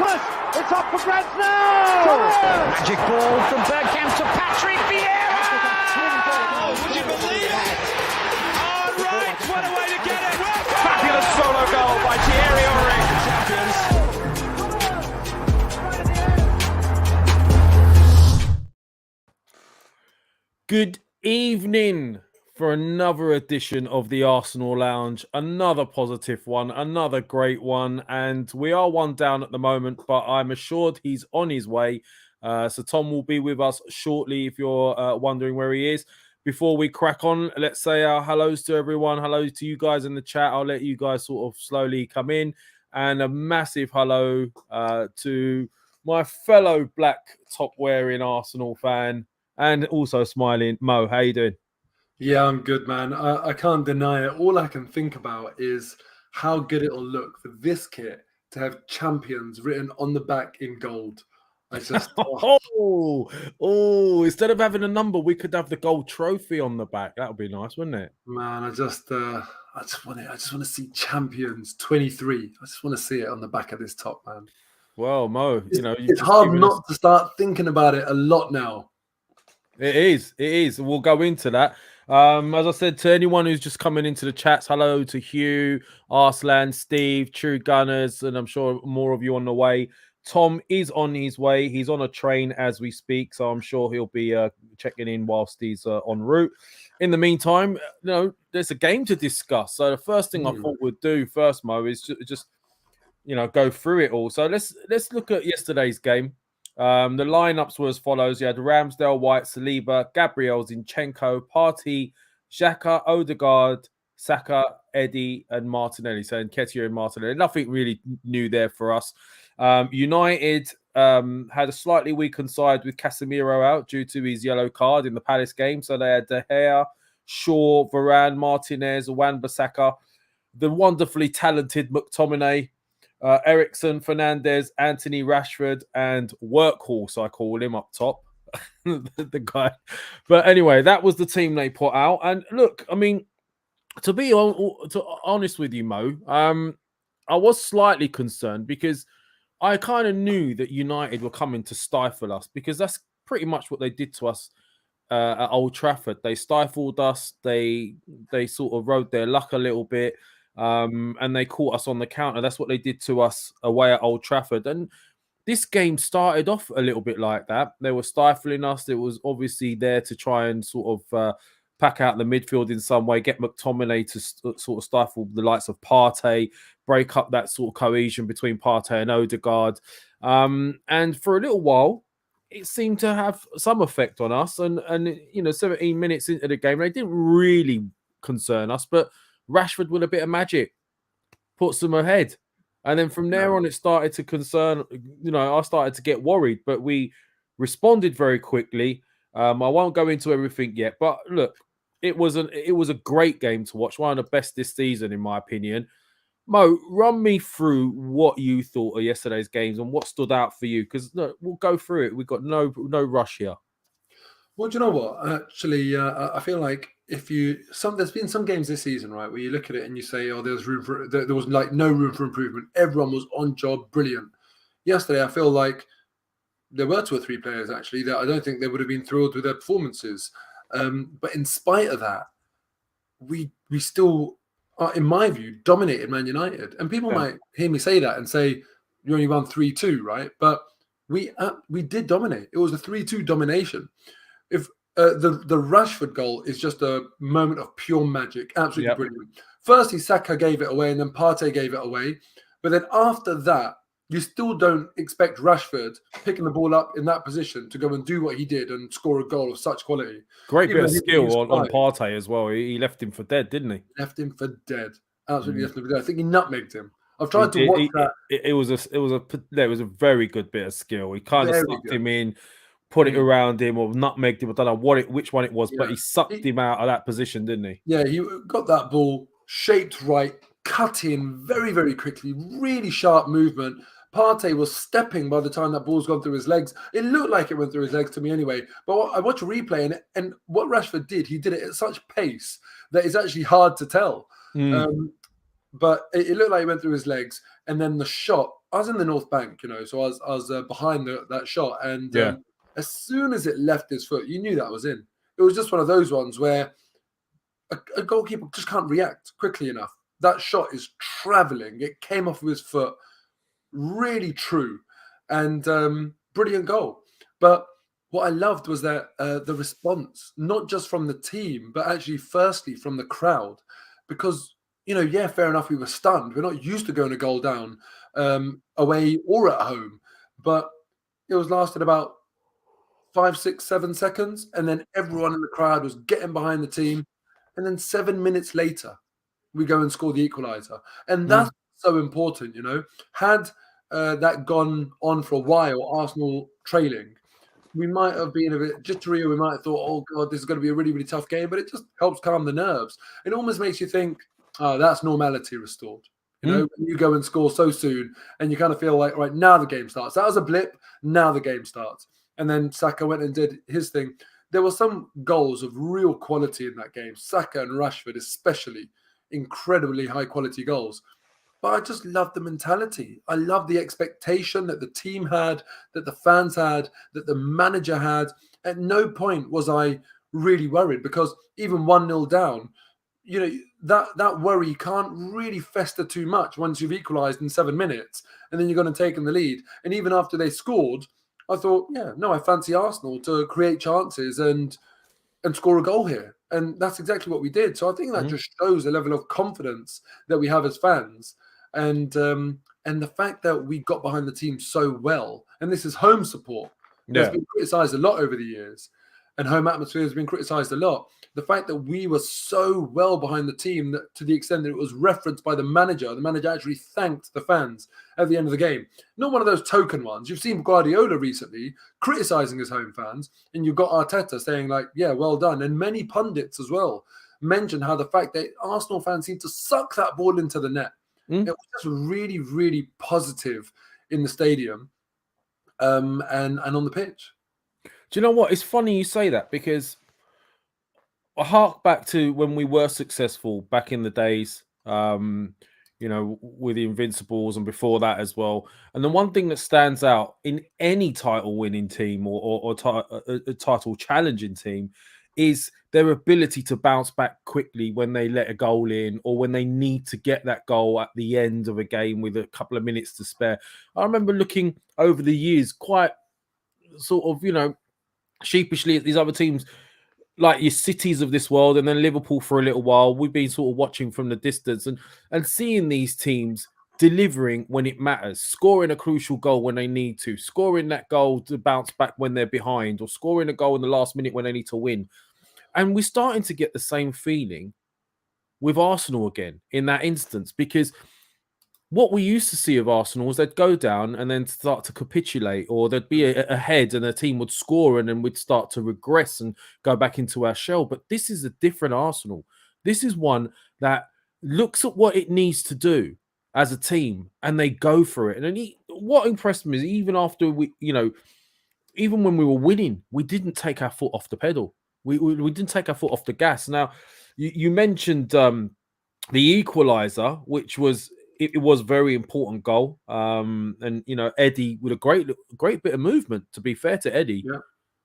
Thomas, it's up for grabs now! Thomas! Magic ball from Bergkamp to Patrick Vieira! Oh, would you believe it? Oh, right, what a way to get it! Fabulous solo goal by Thierry Henry. Good evening for another edition of the Arsenal Lounge. Another positive one, another great one. And we are one down at the moment, but I'm assured he's on his way. So Tom will be with us shortly if you're wondering where he is. Before we crack on, let's say our hellos to everyone. Hello to you guys in the chat. I'll let you guys sort of slowly come in. And a massive hello to my fellow black top-wearing Arsenal fan and also smiling Mo. How you doing? Yeah, I'm good, man. I can't deny it. All I can think about is how good it'll look for this kit to have champions written on the back in gold. I just instead of having a number, we could have the gold trophy on the back. That would be nice, wouldn't it? Man, I just want to see champions 23. I just want to see it on the back of this top, man. Well, Mo, it's hard not to start thinking about it a lot now. It is. We'll go into that. As I said, to anyone who's just coming into the chats, hello to Hugh, Arslan, Steve, True Gunners, and I'm sure more of you on the way. Tom is on his way. He's on a train as we speak, so I'm sure he'll be checking in whilst he's en route. In the meantime, there's a game to discuss. So the first thing I thought we'd do first, Mo, is just go through it all. So let's look at yesterday's game. The lineups were as follows. You had Ramsdale, White, Saliba, Gabriel, Zinchenko, Partey, Xhaka, Odegaard, Saka, Eddie, and Martinelli. So Nketiah and Martinelli. Nothing really new there for us. United had a slightly weakened side with Casemiro out due to his yellow card in the Palace game. So they had De Gea, Shaw, Varane, Martinez, Wan-Bissaka, the wonderfully talented McTominay, Ericsson, Fernandez, Anthony, Rashford, and Workhorse, I call him up top. the guy. But anyway, that was the team they put out. And look, I mean, to be honest with you, Mo, I was slightly concerned because I kind of knew that United were coming to stifle us because that's pretty much what they did to us at Old Trafford. They stifled us. They sort of rode their luck a little bit. And they caught us on the counter. That's what they did to us away at Old Trafford. And this game started off a little bit like that. They were stifling us. It was obviously there to try and sort of pack out the midfield in some way, get McTominay to sort of stifle the likes of Partey, break up that sort of cohesion between Partey and Odegaard. And for a little while, it seemed to have some effect on us. And 17 minutes into the game, they didn't really concern us, but Rashford with a bit of magic puts them ahead. And then from there on, it started to concern, I started to get worried, but we responded very quickly. I won't go into everything yet, but look, it was a great game to watch. One of the best this season, in my opinion. Mo, run me through what you thought of yesterday's games and what stood out for you, because we'll go through it. We've got no rush here. Well, do you know what? Actually, I feel like there's been some games this season, right, where you look at it and you say, oh, there was like no room for improvement. Everyone was on job, brilliant. Yesterday, I feel like there were 2 or 3 players actually that I don't think they would have been thrilled with their performances. But in spite of that, we still, in my view, dominated Man United. And people might hear me say that and say you only won 3-2, right? But we did dominate. It was a 3-2 domination. If the Rashford goal is just a moment of pure magic, absolutely brilliant. Firstly, Saka gave it away, and then Partey gave it away. But then after that, you still don't expect Rashford picking the ball up in that position to go and do what he did and score a goal of such quality. Great bit of skill on Partey as well. He left him for dead, didn't he? Left him for dead. Absolutely left him for dead. I think he nutmegged him. I've tried to watch that. It was a very good bit of skill. He kind of sucked him in, put it around him, or nutmegged him. I don't know which one it was, but he sucked him out of that position, didn't he? Yeah, he got that ball shaped right, cut in very, very quickly, really sharp movement. Partey was stepping by the time that ball's gone through his legs. It looked like it went through his legs to me anyway. But I watched a replay, and what Rashford did, he did it at such pace that it's actually hard to tell. but it looked like it went through his legs. And then the shot, I was in the North Bank, so I was behind that shot. And as soon as it left his foot, you knew that was in. It was just one of those ones where a goalkeeper just can't react quickly enough. That shot is traveling. It came off of his foot, really true, and brilliant goal. But what I loved was that the response, not just from the team, but actually firstly from the crowd, because, fair enough, we were stunned. We're not used to going a goal down away or at home, but it was lasted about 5, 6, 7 seconds, and then everyone in the crowd was getting behind the team. And then 7 minutes later, we go and score the equaliser. And that's so important, Had that gone on for a while, Arsenal trailing, we might have been a bit jittery, or we might have thought, oh, God, this is going to be a really, really tough game. But it just helps calm the nerves. It almost makes you think, oh, that's normality restored. When you go and score so soon, and you kind of feel like, right, now the game starts. That was a blip. Now the game starts. And then Saka went and did his thing. There were some goals of real quality in that game. Saka and Rashford especially, incredibly high-quality goals. But I just love the mentality. I love the expectation that the team had, that the fans had, that the manager had. At no point was I really worried, because even 1-0 down, that worry can't really fester too much once you've equalised in 7 minutes, and then you're going to take in the lead. And even after they scored, I thought, I fancy Arsenal to create chances and score a goal here. And that's exactly what we did. So I think that just shows a level of confidence that we have as fans. And the fact that we got behind the team so well, and this is home support, that's been criticised a lot over the years, and home atmosphere has been criticised a lot. The fact that we were so well behind the team, that to the extent that it was referenced by the manager actually thanked the fans at the end of the game. Not one of those token ones. You've seen Guardiola recently criticising his home fans, and you've got Arteta saying, like, yeah, well done. And many pundits as well mentioned how the fact that Arsenal fans seem to suck that ball into the net. It was just really, really positive in the stadium and on the pitch. Do you know what? It's funny you say that, because I hark back to when we were successful back in the days, with the Invincibles and before that as well. And the one thing that stands out in any title winning team or a title challenging team is their ability to bounce back quickly when they let a goal in, or when they need to get that goal at the end of a game with a couple of minutes to spare. I remember looking over the years quite sort of, sheepishly at these other teams, like your Cities of this world, and then Liverpool for a little while. We've been sort of watching from the distance and seeing these teams delivering when it matters, scoring a crucial goal when they need to, scoring that goal to bounce back when they're behind, or scoring a goal in the last minute when they need to win. And we're starting to get the same feeling with Arsenal again in that instance, because what we used to see of Arsenal was they'd go down and then start to capitulate, or they'd be ahead and a team would score, and then we'd start to regress and go back into our shell. But this is a different Arsenal. This is one that looks at what it needs to do as a team, and they go for it. And what impressed me is, even after even when we were winning, we didn't take our foot off the pedal. We didn't take our foot off the gas. Now, you mentioned the equaliser, which was it was a very important goal. And Eddie with a great bit of movement, to be fair to Eddie,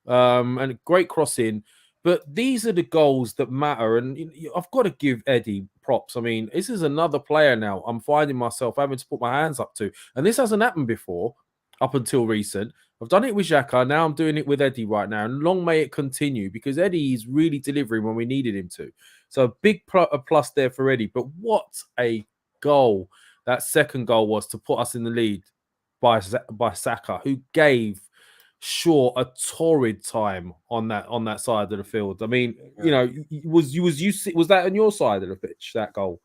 and a great cross in. But these are the goals that matter, and I've got to give Eddie props. I mean, this is another player now I'm finding myself having to put my hands up to, and this hasn't happened before up until recent. I've done it with Xhaka, now I'm doing it with Eddie right now, and long may it continue, because Eddie is really delivering when we needed him to. So a big plus there for Eddie. But what a goal that second goal was, to put us in the lead by Saka, who gave Shaw a torrid time on that side of the field. I mean, was that on your side of the pitch, that goal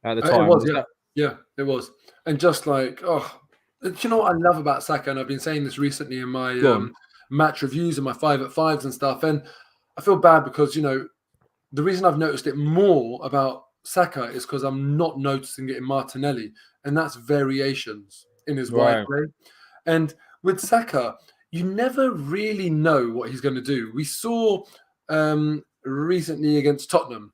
at the time? It was, yeah, it was. And just like, do you know what I love about Saka? And I've been saying this recently in my match reviews and my 5 at 5s and stuff. And I feel bad because, the reason I've noticed it more about Saka is because I'm not noticing it in Martinelli. And that's variations in his wide play. And with Saka, you never really know what he's going to do. We saw recently against Tottenham,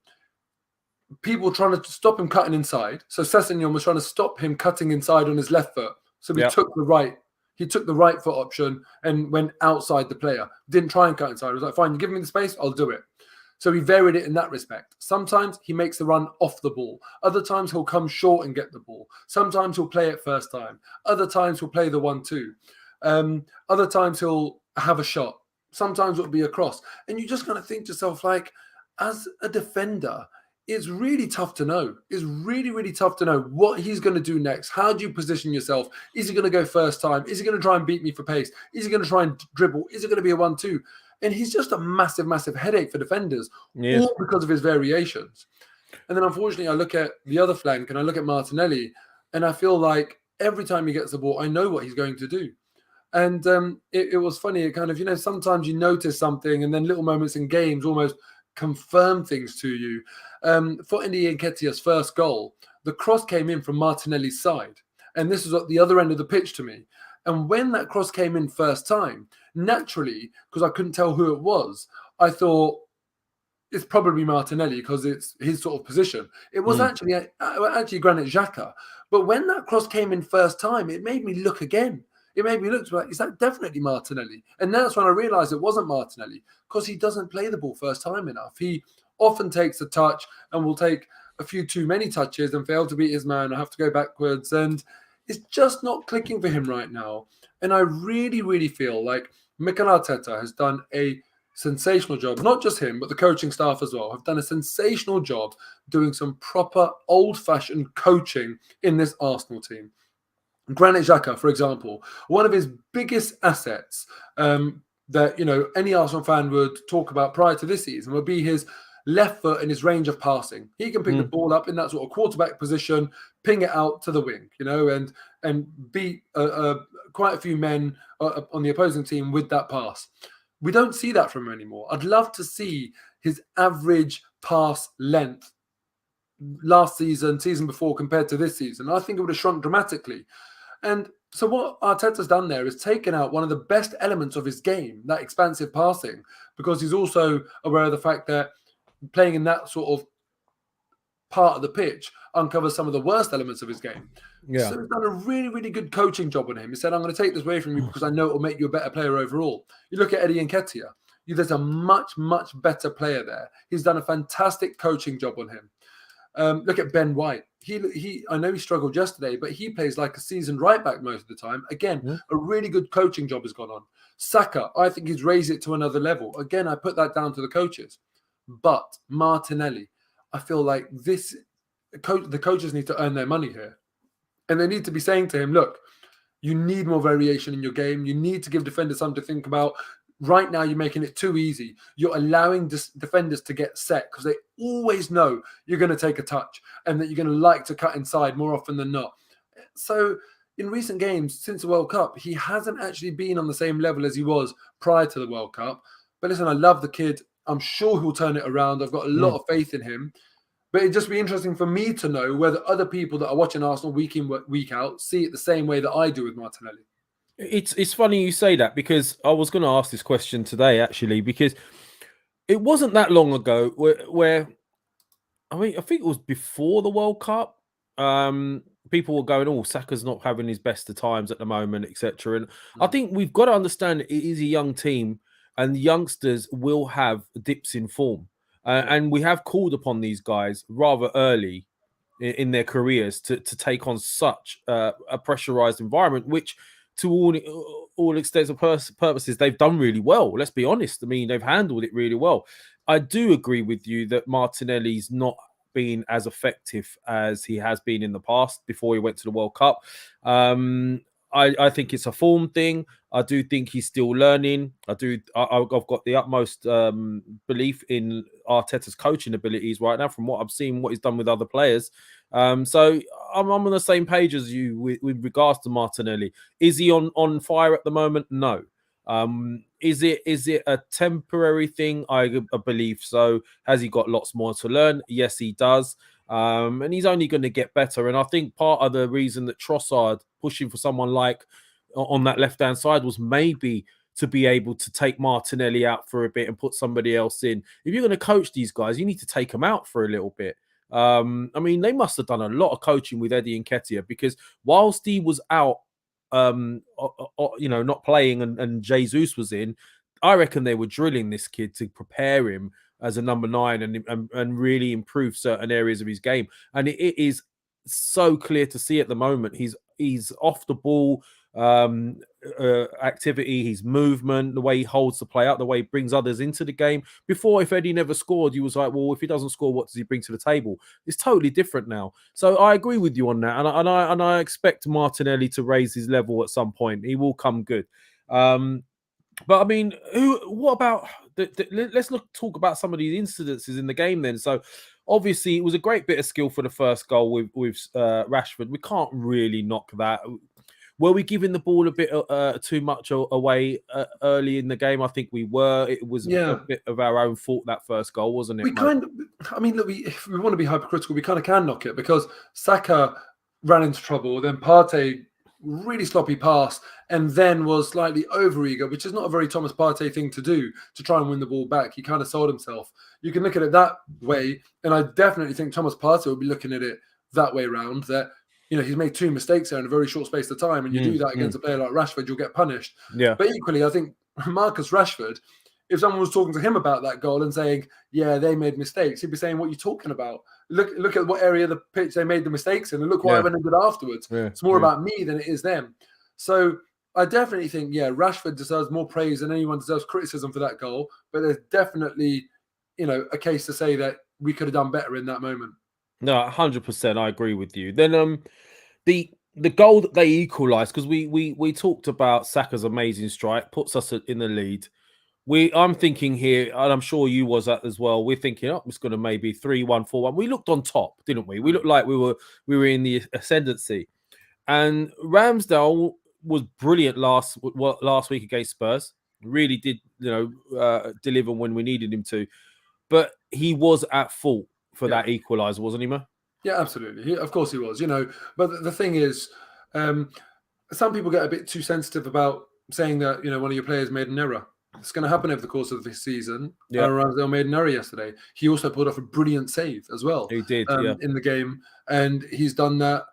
people trying to stop him cutting inside. So Sessegnon was trying to stop him cutting inside on his left foot. So he took the right. He took the right foot option and went outside the player. Didn't try and cut inside. He was like, fine, you give me the space, I'll do it. So he varied it in that respect. Sometimes he makes the run off the ball. Other times he'll come short and get the ball. Sometimes he'll play it first time. Other times he'll play the 1-2. Other times he'll have a shot. Sometimes it'll be a cross. And you just kind of think to yourself, like, as a defender, it's really tough to know. It's really, really tough to know what he's going to do next. How do you position yourself? Is he going to go first time? Is he going to try and beat me for pace? Is he going to try and dribble? Is it going to be a 1-2? And he's just a massive, massive headache for defenders, all because of his variations. And then, unfortunately, I look at the other flank and I look at Martinelli, and I feel like every time he gets the ball, I know what he's going to do. And it was funny. It kind of, sometimes you notice something, and then little moments in games almost confirm things to you. For Nketiah's first goal, the cross came in from Martinelli's side. And this was at the other end of the pitch to me. And when that cross came in first time, naturally, because I couldn't tell who it was, I thought it's probably Martinelli because it's his sort of position. It was actually Granit Xhaka. But when that cross came in first time, it made me look again. It made me look like, is that definitely Martinelli? And that's when I realized it wasn't Martinelli, because he doesn't play the ball first time enough. He often takes a touch and will take a few too many touches and fail to beat his man or have to go backwards. And it's just not clicking for him right now. And I really, really feel like Mikel Arteta has done a sensational job. Not just him, but the coaching staff as well have done a sensational job doing some proper old-fashioned coaching in this Arsenal team. Granit Xhaka, for example, one of his biggest assets that any Arsenal fan would talk about prior to this season would be his left foot and his range of passing. He can pick the ball up in that sort of quarterback position, ping it out to the wing, and beat quite a few men on the opposing team with that pass. We don't see that from him anymore. I'd love to see his average pass length last season before compared to this season. I think it would have shrunk dramatically. And so what Arteta's done there is taken out one of the best elements of his game, that expansive passing, because he's also aware of the fact that playing in that sort of part of the pitch uncovers some of the worst elements of his game. Yeah. So he's done a really, really good coaching job on him. He said, I'm going to take this away from you because I know it will make you a better player overall. You look at Eddie Nketiah. There's a much, much better player there. He's done a fantastic coaching job on him. Look at Ben White. I know he struggled yesterday, but he plays like a seasoned right back most of the time. Again, a really good coaching job has gone on. Saka, I think he's raised it to another level. Again, I put that down to the coaches. But Martinelli, I feel like the coaches need to earn their money here. And they need to be saying to him, look, you need more variation in your game. You need to give defenders something to think about. Right now, you're making it too easy. You're allowing defenders to get set because they always know you're going to take a touch and that you're going to like to cut inside more often than not. So in recent games since the World Cup, he hasn't actually been on the same level as he was prior to the World Cup. But listen, I love the kid. I'm sure he'll turn it around. I've got a lot of faith in him. But it'd just be interesting for me to know whether other people that are watching Arsenal week in, week out see it the same way that I do with Martinelli. It's funny you say that, because I was going to ask this question today, actually, because it wasn't that long ago where I think it was before the World Cup. People were going, "Oh, Saka's not having his best of times at the moment, etc." And I think we've got to understand it is a young team, and youngsters will have dips in form, and we have called upon these guys rather early in their careers to take on such a pressurized environment, which, to all extents and purposes, they've done really well. Let's be honest. I mean, they've handled it really well. I do agree with you that Martinelli's not been as effective as he has been in the past before he went to the World Cup. I think it's a form thing. I do think he's still learning. I've got the utmost belief in Arteta's coaching abilities right now from what I've seen, what he's done with other players. So I'm on the same page as you with regards to Martinelli. Is he on fire at the moment? No. Is it a temporary thing? I believe so. Has he got lots more to learn? Yes, he does. And he's only going to get better. And I think part of the reason that Trossard pushing for someone like on that left-hand side was maybe to be able to take Martinelli out for a bit and put somebody else in. If you're going to coach these guys, you need to take them out for a little bit. I mean, they must have done a lot of coaching with Eddie Nketiah, because whilst he was out, not playing, and Jesus was in, I reckon they were drilling this kid to prepare him as a number 9 and really improve certain areas of his game. And it is so clear to see at the moment. He's off the ball activity, his movement, the way he holds the play up, the way he brings others into the game. Before, if Eddie never scored, he was like, well, if he doesn't score, what does he bring to the table? It's totally different now. So I agree with you on that, and I expect Martinelli to raise his level at some point. He will come good. But I mean, what about let's talk about some of these incidences in the game then. So obviously it was a great bit of skill for the first goal with Rashford. We can't really knock that. Were we giving the ball a bit too much away early in the game? I think we were. It was a bit of our own fault, that first goal, wasn't it? I mean, look, if we want to be hypercritical, we kind of can knock it, because Saka ran into trouble, then Partey really sloppy pass, and then was slightly overeager, which is not a very Thomas Partey thing to do, to try and win the ball back. He kind of sold himself. You can look at it that way, and I definitely think Thomas Partey will be looking at it that way round, that he's made 2 mistakes there in a very short space of time, and you do that against a player like Rashford, you'll get punished. Yeah. But equally, I think Marcus Rashford, if someone was talking to him about that goal and saying, yeah, they made mistakes, he'd be saying, what are you talking about? Look at what area of the pitch they made the mistakes in, and look what I went and did afterwards. Yeah. It's more about me than it is them. So I definitely think, Rashford deserves more praise than anyone deserves criticism for that goal. But there's definitely, a case to say that we could have done better in that moment. No, 100%. I agree with you. Then the goal that they equalised, because we talked about Saka's amazing strike, puts us in the lead. I'm thinking here, and I'm sure you was that as well. We're thinking, it's going to maybe 3-1, 4-1. We looked on top, didn't we? We looked like we were in the ascendancy. And Ramsdale was brilliant last week against Spurs. Really did, deliver when we needed him to. But he was at fault for that equaliser, wasn't he, Mo? Yeah, absolutely. Of course he was. But the thing is, some people get a bit too sensitive about saying that one of your players made an error. It's going to happen over the course of this season. Ramsdale made an error yesterday. He also pulled off a brilliant save as well. He did, in the game, and he's done that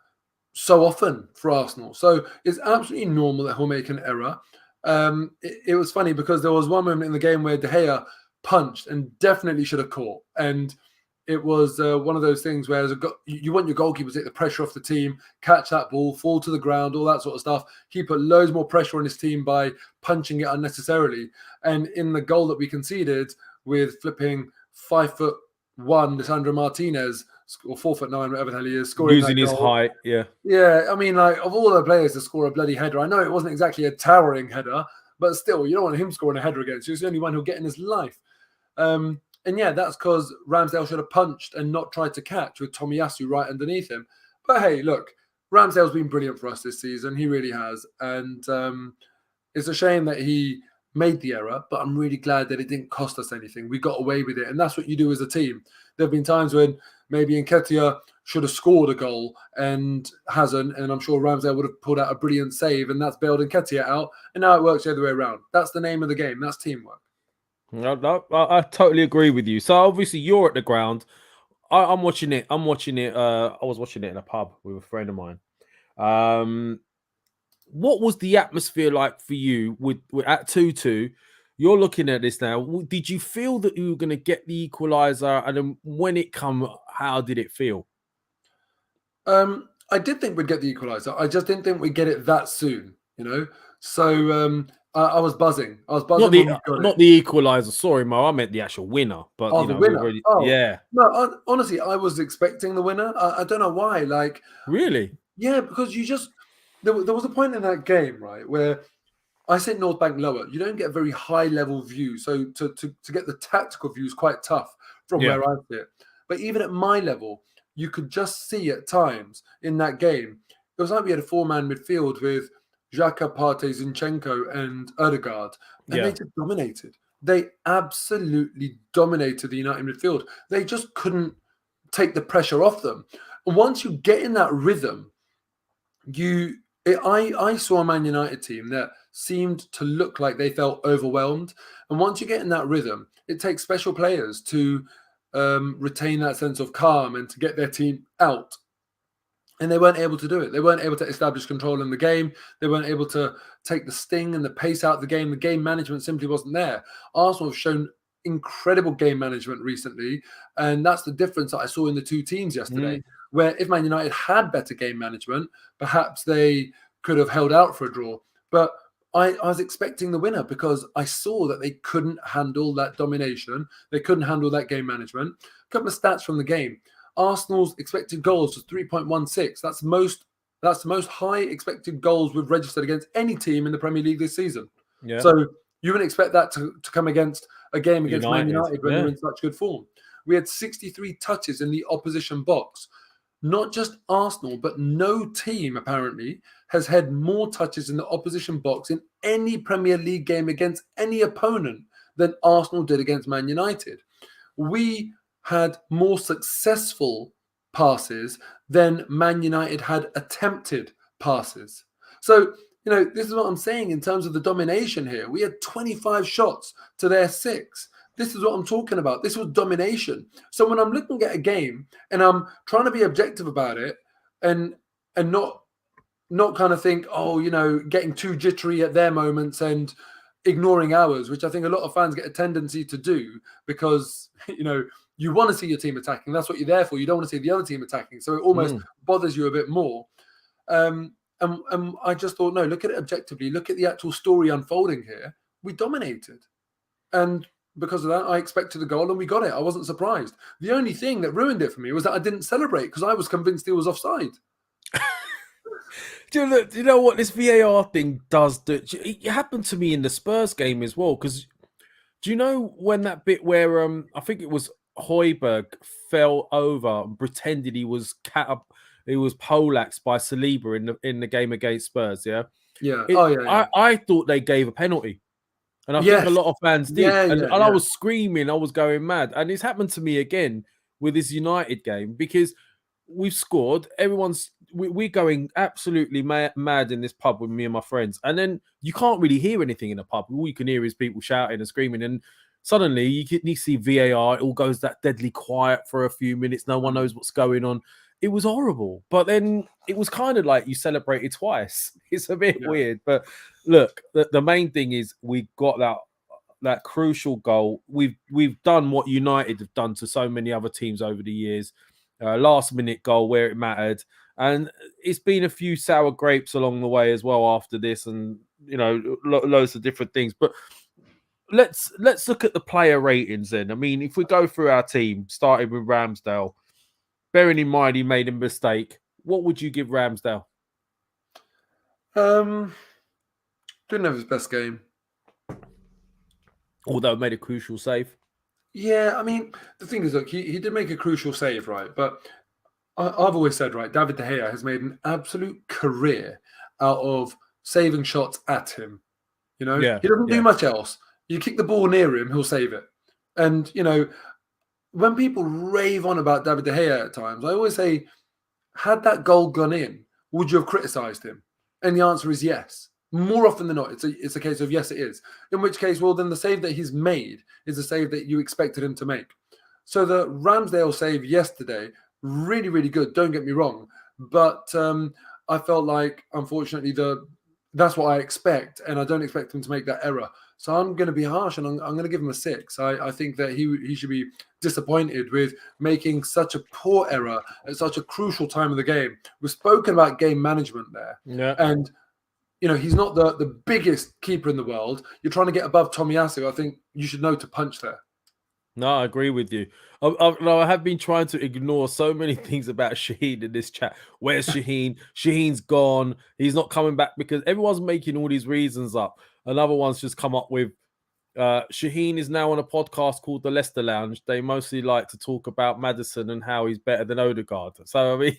so often for Arsenal. So it's absolutely normal that he'll make an error. It was funny because there was one moment in the game where De Gea punched and definitely should have caught, and it was one of those things where you want your goalkeeper to take the pressure off the team, catch that ball, fall to the ground, all that sort of stuff. He put loads more pressure on his team by punching it unnecessarily. And in the goal that we conceded with flipping 5'1" Lisandro Martinez, or 4'9", whatever the hell he is, scoring using his height, Yeah, I mean, like, of all the players to score a bloody header, I know it wasn't exactly a towering header, but still, you don't want him scoring a header against you. It's the only one he'll get in his life. And that's because Ramsdale should have punched and not tried to catch with Tomiyasu right underneath him. But hey, look, Ramsdale's been brilliant for us this season. He really has. And it's a shame that he made the error, but I'm really glad that it didn't cost us anything. We got away with it. And that's what you do as a team. There have been times when maybe Nketiah should have scored a goal and hasn't. And I'm sure Ramsdale would have pulled out a brilliant save, and that's bailed Nketiah out. And now it works the other way around. That's the name of the game. That's teamwork. No, I totally agree with you. So obviously you're at the ground. I'm watching it. I was watching it in a pub with a friend of mine. What was the atmosphere like for you with at 2-2? You're looking at this now. Did you feel that you were going to get the equaliser? And then when it come, how did it feel? I did think we'd get the equaliser. I just didn't think we'd get it that soon, So I was buzzing. Not the equaliser. Sorry, Mo. I meant the actual winner. But the winner. Yeah. No, honestly, I was expecting the winner. I don't know why. Like, really? Yeah, because there was a point in that game, right, where I sit North Bank lower. You don't get a very high level view, so to get the tactical view is quite tough from where I sit. But even at my level, you could just see at times in that game, it was like we had a 4-man midfield with Xhaka, Partey, Zinchenko, and Ødegaard, and they just dominated. They absolutely dominated the United midfield. They just couldn't take the pressure off them. And once you get in that rhythm, I saw a Man United team that seemed to look like they felt overwhelmed. And once you get in that rhythm, it takes special players to retain that sense of calm and to get their team out. And they weren't able to do it. They weren't able to establish control in the game. They weren't able to take the sting and the pace out of the game. The game management simply wasn't there. Arsenal have shown incredible game management recently, and that's the difference that I saw in the two teams yesterday, where if Man United had better game management, perhaps they could have held out for a draw. But I was expecting the winner because I saw that they couldn't handle that domination. They couldn't handle that game management. A couple of stats from the game. Arsenal's expected goals was 3.16. That's the most high expected goals we've registered against any team in the Premier League this season. Yeah. So you wouldn't expect that to come against a game against Man United when they're in such good form. We had 63 touches in the opposition box. Not just Arsenal, but no team apparently has had more touches in the opposition box in any Premier League game against any opponent than Arsenal did against Man United. We had more successful passes than Man United had attempted passes. So, this is what I'm saying in terms of the domination here. We had 25 shots to their 6. This is what I'm talking about. This was domination. So when I'm looking at a game and I'm trying to be objective about it and not kind of think, getting too jittery at their moments and ignoring ours, which I think a lot of fans get a tendency to do because, you want to see your team attacking. That's what you're there for. You don't want to see the other team attacking. So it almost bothers you a bit more. And I just thought, no, look at it objectively. Look at the actual story unfolding here. We dominated. And because of that, I expected a goal and we got it. I wasn't surprised. The only thing that ruined it for me was that I didn't celebrate because I was convinced he was offside. Do you know what this VAR thing does? It happened to me in the Spurs game as well. Because do you know when that bit where I think it was Højbjerg fell over and pretended he was poleaxed by Saliba in the game against Spurs? Yeah. I thought they gave a penalty. And I think a lot of fans did. And I was screaming. I was going mad. And it's happened to me again with this United game because we've scored. We're going absolutely mad in this pub with me and my friends. And then you can't really hear anything in the pub. All you can hear is people shouting and screaming. And suddenly you see VAR. It all goes that deadly quiet for a few minutes. No one knows what's going on. It was horrible. But then it was kind of like you celebrated twice. It's a bit weird. But look, the main thing is we got that crucial goal. We've done what United have done to so many other teams over the years. Last minute goal where it mattered. And it's been a few sour grapes along the way as well after this and, loads of different things. But let's look at the player ratings then. I mean, if we go through our team, starting with Ramsdale, bearing in mind he made a mistake, what would you give Ramsdale? Didn't have his best game. Although made a crucial save. Yeah, I mean, the thing is, look, he did make a crucial save, right? But I've always said, right, David De Gea has made an absolute career out of saving shots at him. He doesn't do much else. You kick the ball near him, he'll save it. And, when people rave on about David De Gea at times, I always say, had that goal gone in, would you have criticised him? And the answer is yes. More often than not, it's a case of yes, it is. In which case, well, then the save that he's made is a save that you expected him to make. So the Ramsdale save yesterday, really, really good. Don't get me wrong. But I felt like, unfortunately, that's what I expect. And I don't expect him to make that error. So I'm going to be harsh and I'm going to give him a 6. I think that he should be disappointed with making such a poor error at such a crucial time of the game. We've spoken about game management there. Yeah. And, he's not the biggest keeper in the world. You're trying to get above Tomiyasu. I think you should know to punch there. No, I agree with you. I have been trying to ignore so many things about Shaheen in this chat. Where's Shaheen? Shaheen's gone. He's not coming back because everyone's making all these reasons up. Another one's just come up with Shaheen is now on a podcast called The Leicester Lounge. They mostly like to talk about Maddison and how he's better than Odegaard. So, I mean,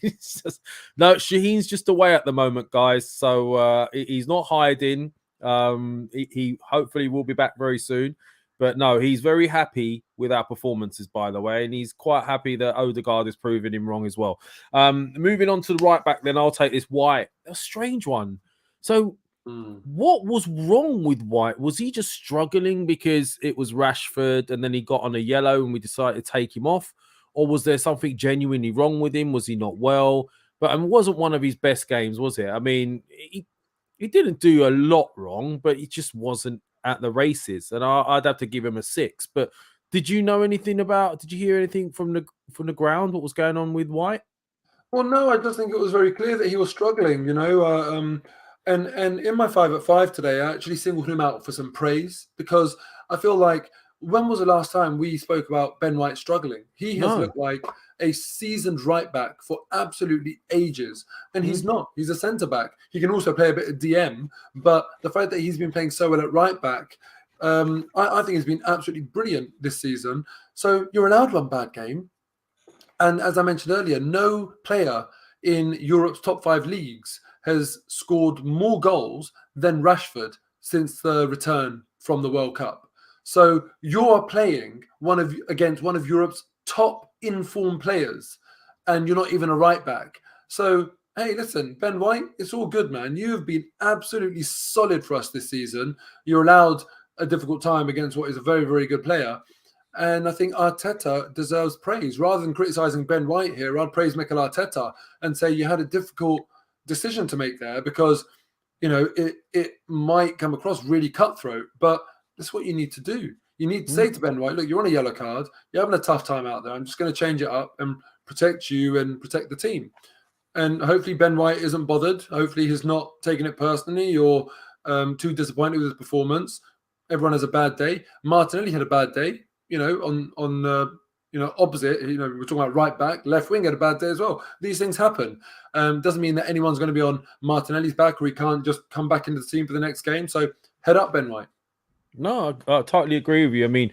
Shaheen's just away at the moment, guys. So he's not hiding. He hopefully will be back very soon. But no, he's very happy with our performances, by the way. And he's quite happy that Odegaard is proving him wrong as well. Moving on to the right back, then I'll take this White. A strange one. So What was wrong with White? Was he just struggling because it was Rashford and then he got on a yellow and we decided to take him off? Or was there something genuinely wrong with him? Was he not well? But it wasn't one of his best games, was it? I mean, he didn't do a lot wrong, but he just wasn't at the races. And I'd have to give him a 6. But did you hear anything from the ground? What was going on with White? Well, no, I just think it was very clear that he was struggling, and in my 5 at 5 today, I actually singled him out for some praise because I feel like when was the last time we spoke about Ben White struggling? He has looked like a seasoned right back for absolutely ages, and he's not. He's a centre back. He can also play a bit of DM, but the fact that he's been playing so well at right back, I think has been absolutely brilliant this season. So you're allowed one bad game. And as I mentioned earlier, no player in Europe's top 5 leagues has scored more goals than Rashford since the return from the World Cup. So you're playing against one of Europe's top informed players, and you're not even a right back. So, hey, listen, Ben White, it's all good, man. You have been absolutely solid for us this season. You're allowed a difficult time against what is a very, very good player. And I think Arteta deserves praise. Rather than criticising Ben White here, I'd praise Mikel Arteta and say you had a difficult decision to make there because, it might come across really cutthroat, but that's what you need to do. You need to say to Ben White, look, you're on a yellow card. You're having a tough time out there. I'm just going to change it up and protect you and protect the team. And hopefully Ben White isn't bothered. Hopefully he's not taking it personally or too disappointed with his performance. Everyone has a bad day. Martinelli had a bad day. Opposite, we're talking about right back, left wing had a bad day as well. These things happen. Doesn't mean that anyone's going to be on Martinelli's back or he can't just come back into the team for the next game. So head up, Ben White. No, I totally agree with you. I mean,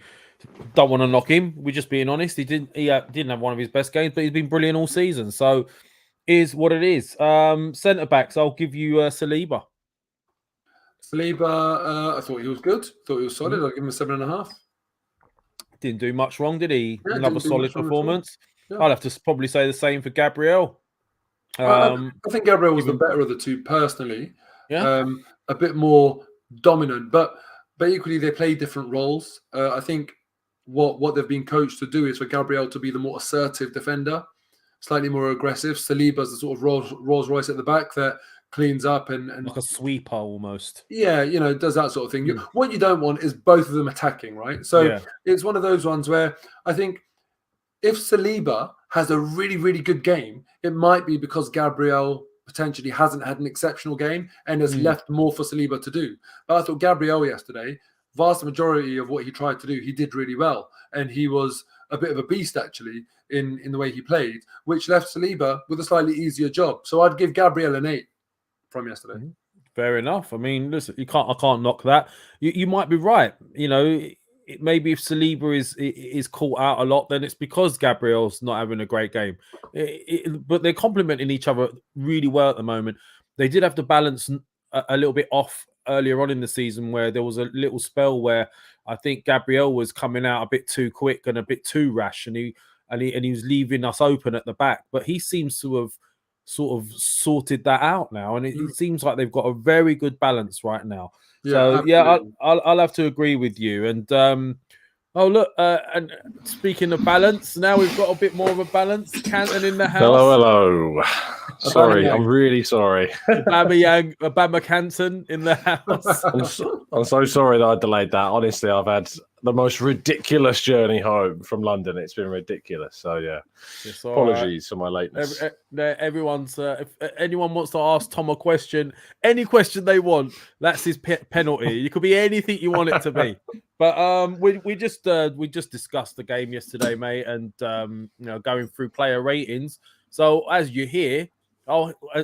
don't want to knock him. We're just being honest. He didn't have one of his best games, but he's been brilliant all season. So is what it is. Centre backs, I'll give you Saliba. Saliba, I thought he was good. Thought he was solid. I'll give him a 7.5. Didn't do much wrong, did he? Yeah, another solid performance. Yeah. I'll have to probably say the same for Gabriel. I think Gabriel was the better of the two personally. Yeah. A bit more dominant, but equally they play different roles. I think what they've been coached to do is for Gabriel to be the more assertive defender, slightly more aggressive. Saliba's the sort of Rolls Royce at the back that cleans up and like a sweeper almost. Yeah, does that sort of thing. What you don't want is both of them attacking, right? So it's one of those ones where I think if Saliba has a really, really good game, it might be because Gabriel potentially hasn't had an exceptional game and has left more for Saliba to do. But I thought Gabriel yesterday, vast majority of what he tried to do, he did really well. And he was a bit of a beast, actually, in the way he played, which left Saliba with a slightly easier job. So I'd give Gabriel an 8 from yesterday. Fair enough. I mean, listen, I can't knock that. You might be right. Maybe if Saliba is caught out a lot, then it's because Gabriel's not having a great game. But they're complementing each other really well at the moment. They did have to balance a little bit off earlier on in the season where there was a little spell where I think Gabriel was coming out a bit too quick and a bit too rash, and he was leaving us open at the back. But he seems to have sort of sorted that out now, and it seems like they've got a very good balance right now. I'll have to agree with you. And and speaking of balance, now we've got a bit more of a balance. Canton in the house. Hello. Sorry, I'm really sorry. Obama Canton in the house. I'm so sorry that I delayed that. Honestly, I've had the most ridiculous journey home from London. It's been ridiculous. So yeah, apologies for my lateness. Everyone's if anyone wants to ask Tom a question, any question they want, that's his penalty. It could be anything you want it to be. But we just discussed the game yesterday, mate, and going through player ratings. So as you hear,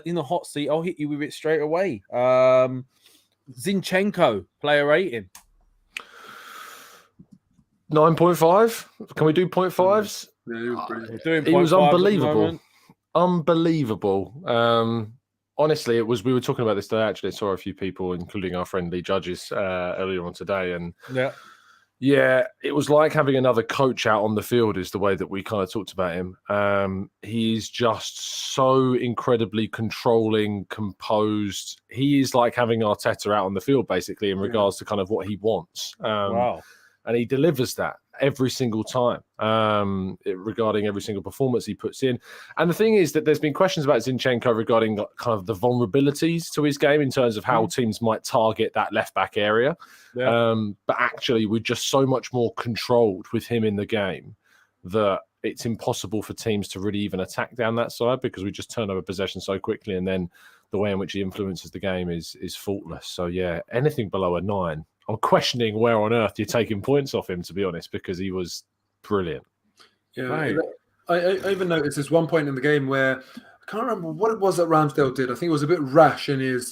in the hot seat, I'll hit you with it straight away. Zinchenko player rating 9.5. Can we do 0.5s? Yeah, he was unbelievable. Unbelievable. Honestly, we were talking about this today, actually. I saw a few people, including our friendly judges, earlier on today. And Yeah, it was like having another coach out on the field is the way that we kind of talked about him. He's just so incredibly controlling, composed. He is like having Arteta out on the field, basically, in regards to kind of what he wants. Wow. And he delivers that every single time regarding every single performance he puts in. And the thing is that there's been questions about Zinchenko regarding kind of the vulnerabilities to his game in terms of how teams might target that left-back area. Yeah. But actually, we're just so much more controlled with him in the game that it's impossible for teams to really even attack down that side because we just turn over possession so quickly, and then the way in which he influences the game is faultless. So, yeah, anything below a 9, I'm questioning where on earth you're taking points off him, to be honest, because he was brilliant. Yeah, Right. I even noticed this one point in the game where I can't remember what it was that Ramsdale did. I think it was a bit rash in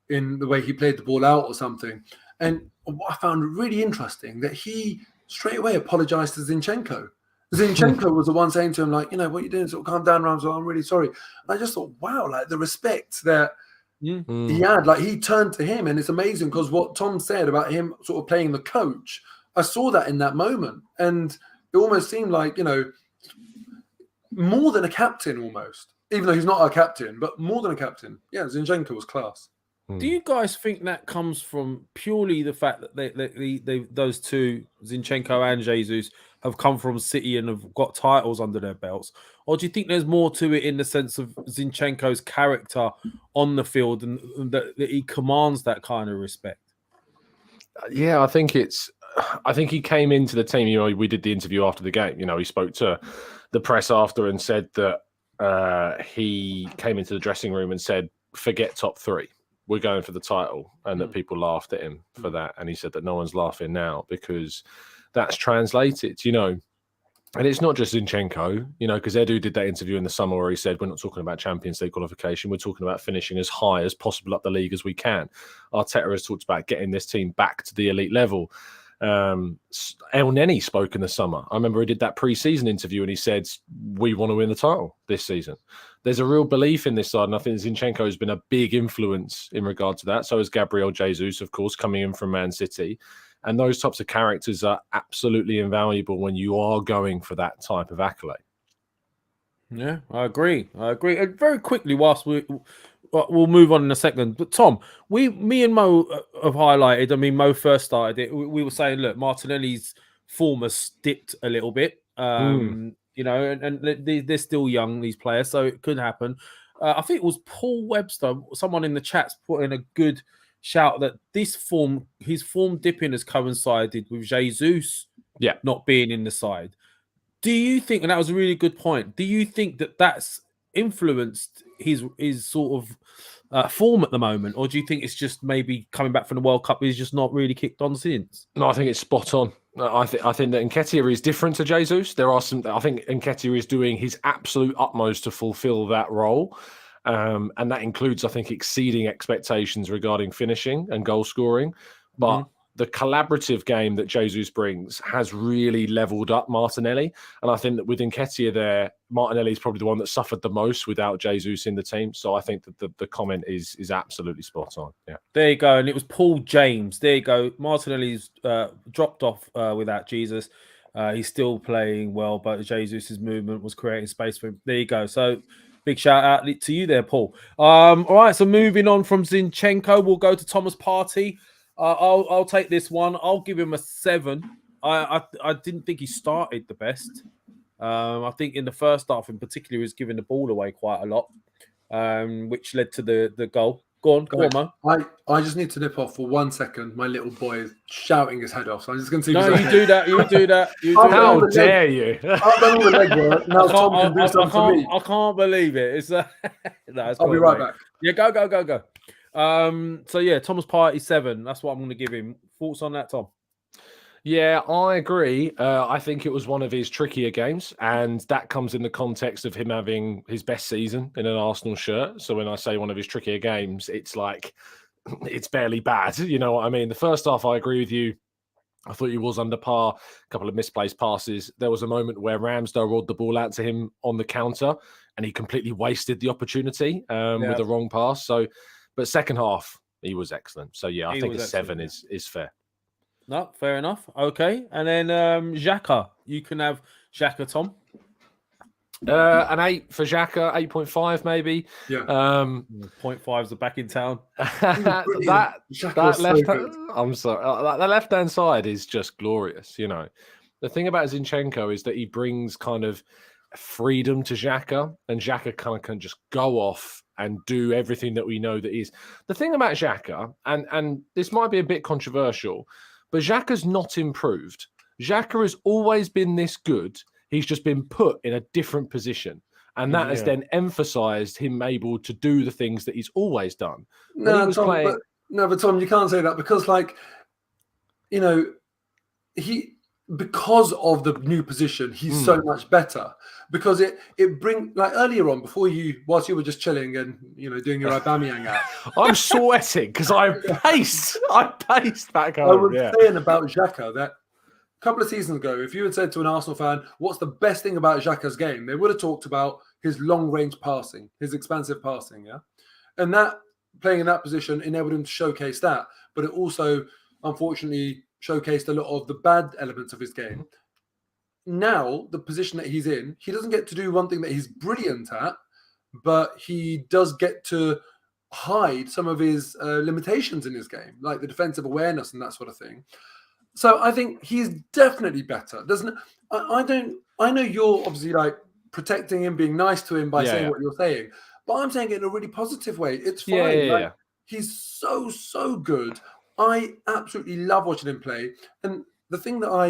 the way he played the ball out or something. And what I found really interesting that he straight away apologized to Zinchenko. Zinchenko was the one saying to him, like, what you're doing, sort of calm down, Ramsdale, I'm really sorry. And I just thought, wow, like the respect that he had, like he turned to him, and it's amazing because what Tom said about him sort of playing the coach, I saw that in that moment, and it almost seemed like more than a captain, almost, even though he's not our captain, but more than a captain. Yeah, Zinchenko was class. Do you guys think that comes from purely the fact that those two, Zinchenko and Jesus, have come from City and have got titles under their belts? Or do you think there's more to it in the sense of Zinchenko's character on the field and that he commands that kind of respect? Yeah, I think he came into the team. We did the interview after the game. He spoke to the press after and said that he came into the dressing room and said, forget top 3. We're going for the title, and that people laughed at him for that. And he said that no one's laughing now because that's translated, and it's not just Zinchenko, because Edu did that interview in the summer where he said, we're not talking about Champions League qualification. We're talking about finishing as high as possible up the league as we can. Arteta has talked about getting this team back to the elite level. El Neni spoke in the summer. I remember he did that pre-season interview and he said, we want to win the title this season. There's a real belief in this side, and I think Zinchenko has been a big influence in regard to that. So is Gabriel Jesus, of course, coming in from Man City. And those types of characters are absolutely invaluable when you are going for that type of accolade. Yeah, I agree. And very quickly, whilst we'll move on in a second. But Tom, me and Mo have highlighted. I mean, Mo first started it. We were saying, look, Martinelli's form has dipped a little bit. And they're still young, these players, so it could happen. I think it was Paul Webster, someone in the chats, put in a good shout that his form dipping has coincided with Jesus not being in the side. Do you think, and that was a really good point, do you think that that's influenced his sort of form at the moment, or do you think it's just maybe coming back from the World Cup, he's just not really kicked on since? No, I think it's spot on. I think that Nketiah is different to Jesus. I think Nketiah is doing his absolute utmost to fulfill that role. And that includes, I think, exceeding expectations regarding finishing and goal scoring. But the collaborative game that Jesus brings has really leveled up Martinelli. And I think that with Nketiah there, Martinelli is probably the one that suffered the most without Jesus in the team. So I think that the comment is absolutely spot on. Yeah. There you go. And it was Paul James. There you go. Martinelli's dropped off without Jesus. He's still playing well, but Jesus' movement was creating space for him. There you go. So big shout out to you there, Paul. All right. So moving on from Zinchenko, we'll go to Thomas Partey. I'll take this one. I'll give him a 7. I didn't think he started the best. I think in the first half in particular, he was giving the ball away quite a lot, which led to the goal. Go on, Mo. I just need to nip off for 1 second. My little boy is shouting his head off. So I'm just going to see. No, you do that. How dare you? I've done all the legwork. Now Tom can do something for me. I can't believe it. It's no, I'll be right back. Yeah, go. So yeah, Thomas Partey 7. That's what I'm going to give him. Thoughts on that, Tom? Yeah, I agree. I think it was one of his trickier games, and that comes in the context of him having his best season in an Arsenal shirt. So when I say one of his trickier games, it's like it's barely bad. You know what I mean? The first half, I agree with you. I thought he was under par. A couple of misplaced passes. There was a moment where Ramsdale rolled the ball out to him on the counter, and he completely wasted the opportunity with the wrong pass. So. But second half, he was excellent. So, yeah, I think a 7 is fair. No, fair enough. Okay, and then Xhaka. You can have Xhaka, Tom. An 8 for Xhaka, 8.5 maybe. Yeah. 0.5s are back in town. that Xhaka was so left good. I'm sorry. That left hand side is just glorious. You know, the thing about Zinchenko is that he brings kind of freedom to Xhaka, and Xhaka kind of can just go off and do everything that we know that is. The thing about Xhaka, and this might be a bit controversial, but Xhaka's not improved. Xhaka has always been this good. He's just been put in a different position. And that has then emphasised him able to do the things that he's always done. But Tom, you can't say that because, like, you know, because of the new position, he's so much better. Because it brings, like, earlier on, whilst you were just chilling and, you know, doing your Aubameyang app. I'm sweating because I paced back home. I was saying about Xhaka that a couple of seasons ago, if you had said to an Arsenal fan, what's the best thing about Xhaka's game, they would have talked about his long-range passing, his expansive passing, yeah? And that, playing in that position, enabled him to showcase that. But it also, unfortunately, showcased a lot of the bad elements of his game. Now, the position that he's in, he doesn't get to do one thing that he's brilliant at, but he does get to hide some of his limitations in his game, like the defensive awareness and that sort of thing. So I think he's definitely better. I know you're obviously like protecting him, being nice to him by saying what you're saying, but I'm saying it in a really positive way. It's fine. He's so good. I absolutely love watching him play. And the thing that I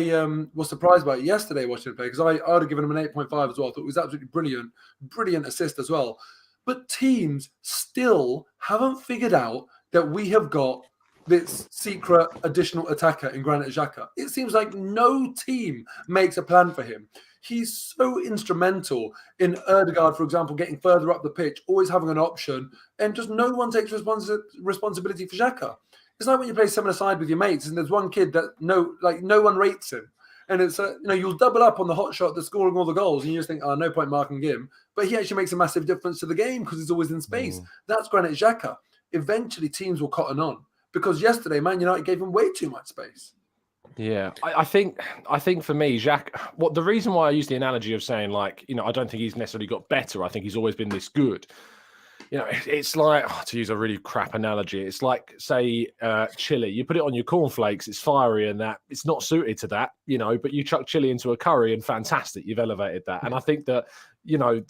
was surprised about yesterday watching him play, because I would have given him an 8.5 as well. I thought it was absolutely brilliant assist as well. But teams still haven't figured out that we have got this secret additional attacker in Granit Xhaka. It seems like no team makes a plan for him. He's so instrumental in Ødegaard, for example, getting further up the pitch, always having an option, and just no one takes responsibility for Xhaka. It's like when you play 7-a-side with your mates, and there's one kid that no one rates him, and it's you'll double up on the hot shot that's scoring all the goals, and you just think, oh, no point marking him, but he actually makes a massive difference to the game because he's always in space. That's Granit Xhaka. Eventually, teams will cotton on. Because yesterday, Man United gave him way too much space. Yeah, I think for me, Xhaka, the reason why I use the analogy of saying, like, you know, I don't think he's necessarily got better. I think he's always been this good. You know, it's like, to use a really crap analogy, it's like, say, chili. You put it on your cornflakes, it's fiery and that. It's not suited to that, you know, but you chuck chili into a curry and fantastic, you've elevated that. And I think that, you know,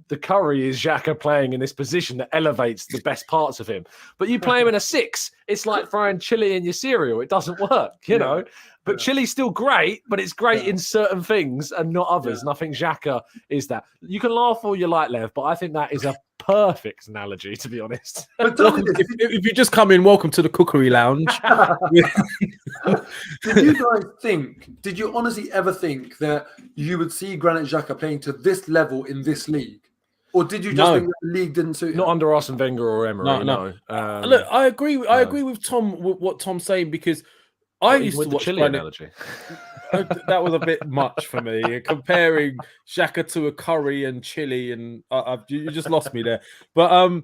the curry is Xhaka playing in this position that elevates the best parts of him. But you play him in a 6, it's like throwing chili in your cereal. It doesn't work, you know. But chili's still great, but it's great in certain things and not others. And I think Xhaka is that. You can laugh all you like, Lev, but I think that is a perfect analogy, to be honest. But if you just come in, welcome to the Cookery Lounge. Did you honestly ever think that you would see Granit Xhaka playing to this level in this league? Or did you just think that the league didn't suit him? Not under Arsene Wenger or Emery, no. Look, I agree with Tom, with what Tom's saying, because I used to watch chili analogy. That was a bit much for me. Comparing Xhaka to a curry and chili, and you just lost me there. But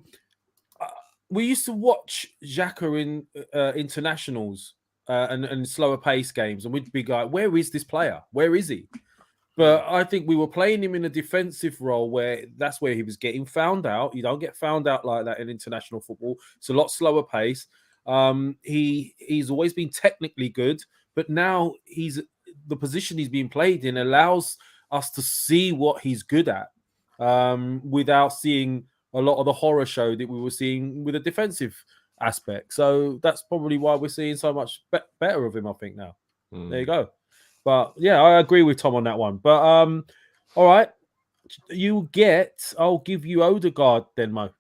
we used to watch Xhaka in internationals and slower pace games, and we'd be like, "Where is this player? Where is he?" But I think we were playing him in a defensive role where that's where he was getting found out. You don't get found out like that in international football. It's a lot slower pace. He's always been technically good, but now the position he's being played in allows us to see what he's good at without seeing a lot of the horror show that we were seeing with a defensive aspect. So that's probably why we're seeing so much better of him, I think, now. There you go. But yeah, I agree with Tom on that one. But all right, I'll give you Ødegaard then, Mo.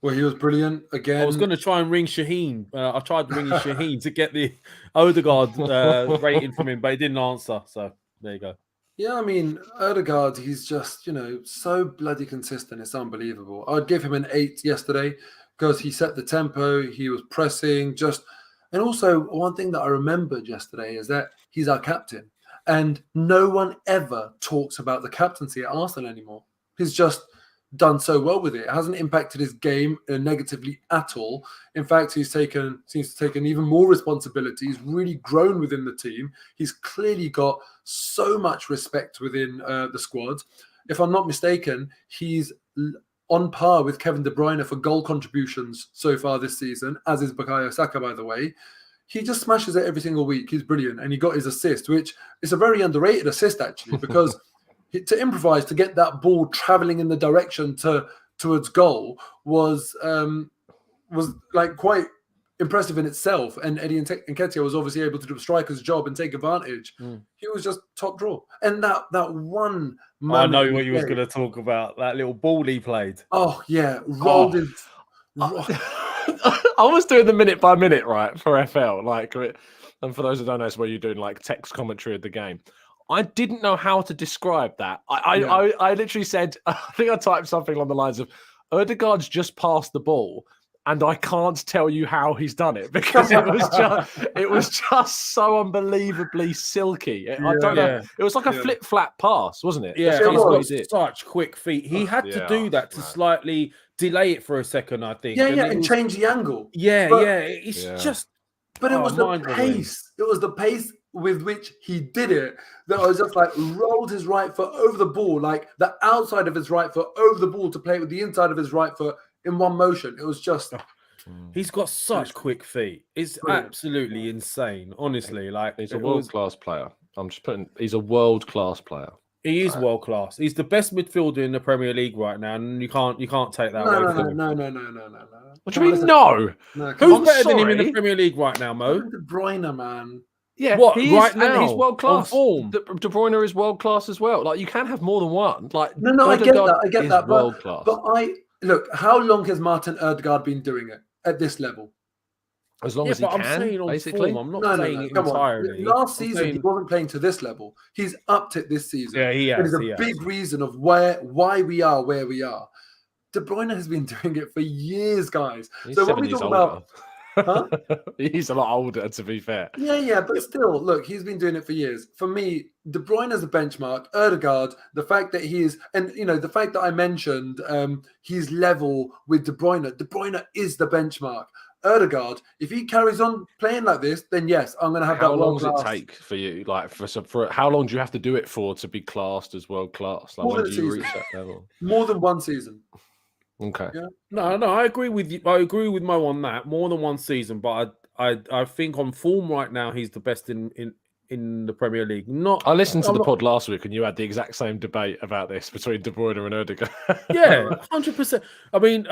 Well, he was brilliant again. I was going to try and ring Shaheen. I tried ringing Shaheen to get the Ødegaard rating from him, but he didn't answer. So there you go. Yeah, I mean, Ødegaard, he's just, so bloody consistent. It's unbelievable. I'd give him an 8 yesterday because he set the tempo. He was pressing and also one thing that I remembered yesterday is that he's our captain, and no one ever talks about the captaincy at Arsenal anymore. He's just done so well with it. It hasn't impacted his game negatively at all. In fact, seems to have taken even more responsibility. He's really grown within the team. He's clearly got so much respect within the squad. If I'm not mistaken, he's on par with Kevin De Bruyne for goal contributions so far this season, as is Bukayo Saka, by the way. He just smashes it every single week. He's brilliant. And he got his assist, which is a very underrated assist, actually, because to improvise, to get that ball traveling in the direction towards goal was like quite impressive in itself. And Eddie Nketiah was obviously able to do a striker's job and take advantage. He was just top draw. And that one I moment know what you was going to talk about. That little ball he played. Oh, yeah. Rolled in. I was doing the minute by minute, right, for FL. Like, and for those who don't know, it's where you're doing like text commentary of the game. I didn't know how to describe that. I literally said, I think I typed something along the lines of, Ødegaard's just passed the ball, and I can't tell you how he's done it because it was just so unbelievably silky. I don't know. It was like a flip-flap pass, wasn't it? Yeah, That's he's what got he did. such quick feet. He had to do that to slightly delay it for a second, I think. And change the angle. It's just. But it was the pace. It was the pace with which he did it that I was just like rolled his right foot over the ball, like the outside of his right foot over the ball to play it with the inside of his right foot in one motion. It was just. He's got such quick feet. It's absolutely insane, honestly. Like he's a world-class player. He's a world-class player. He is world class. He's the best midfielder in the Premier League right now, and you can't take that away from him. No. What do you mean, no? Who's better than him in the Premier League right now, Mo? De Bruyne, man. Yeah, what he right is, now? And he's world class. Form. De Bruyne is world class as well. Like you can have more than one. Like I get that. World class. But look, how long has Martin Ødegaard been doing it at this level? As long as he can, saying basically. Form. I'm not saying it entirely. Last season, he wasn't playing to this level. He's upped it this season. Yeah, he has. It is a big reason of why we are where we are. De Bruyne has been doing it for years, guys. He's so when we talk about... Huh? He's a lot older, to be fair. Yeah, but still, look, he's been doing it for years. For me, De Bruyne as a benchmark, Ødegaard, the fact that he is, and the fact that I mentioned he's level with De Bruyne is the benchmark. Ødegaard, if he carries on playing like this, then yes, I'm going to have that. How long does it take for you? Like for how long do you have to do it for to be classed as world class? Like when do you reach that level? More than one season. Okay. Yeah. No, I agree with you. I agree with Mo on that. More than one season, but I think on form right now he's the best in the Premier League. I listened to the pod last week and you had the exact same debate about this between De Bruyne and Ødegaard. Yeah, 100%. I mean,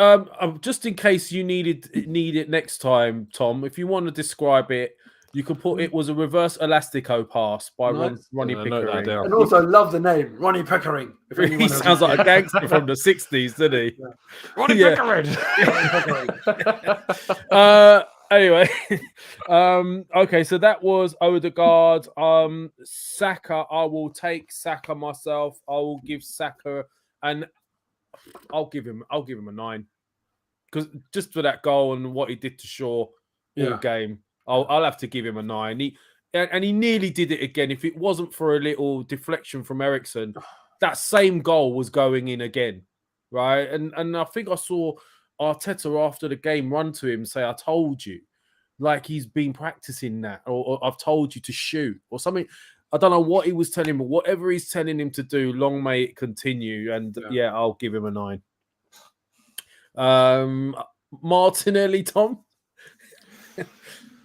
just in case you need it next time, Tom, if you want to describe it, you could put it was a reverse elastico pass by Ronnie Pickering. And also love the name, Ronnie Pickering. He sounds like a gangster from the 60s, doesn't he? Yeah. Ronnie Pickering. Anyway, okay, so that was Ødegaard. Saka, I will take Saka myself. I will give Saka, and I'll give him a 9 because just for that goal and what he did to Shaw all game. I'll have to give him a 9. He nearly did it again. If it wasn't for a little deflection from Eriksen, that same goal was going in again, right? And I think I saw Arteta after the game run to him and say, "I told you," like he's been practicing that, or "I've told you to shoot," or something. I don't know what he was telling him, but whatever he's telling him to do, long may it continue. And I'll give him a 9. Martinelli, Tom.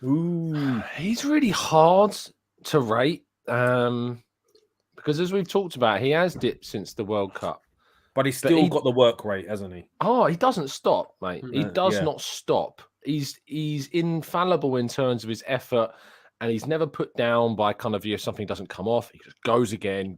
Ooh, he's really hard to rate because, as we've talked about, he has dipped since the World Cup, but he's still got the work rate, hasn't he? Oh, he doesn't stop, mate. He does not stop. He's infallible in terms of his effort, and he's never put down by kind of if something doesn't come off, he just goes again.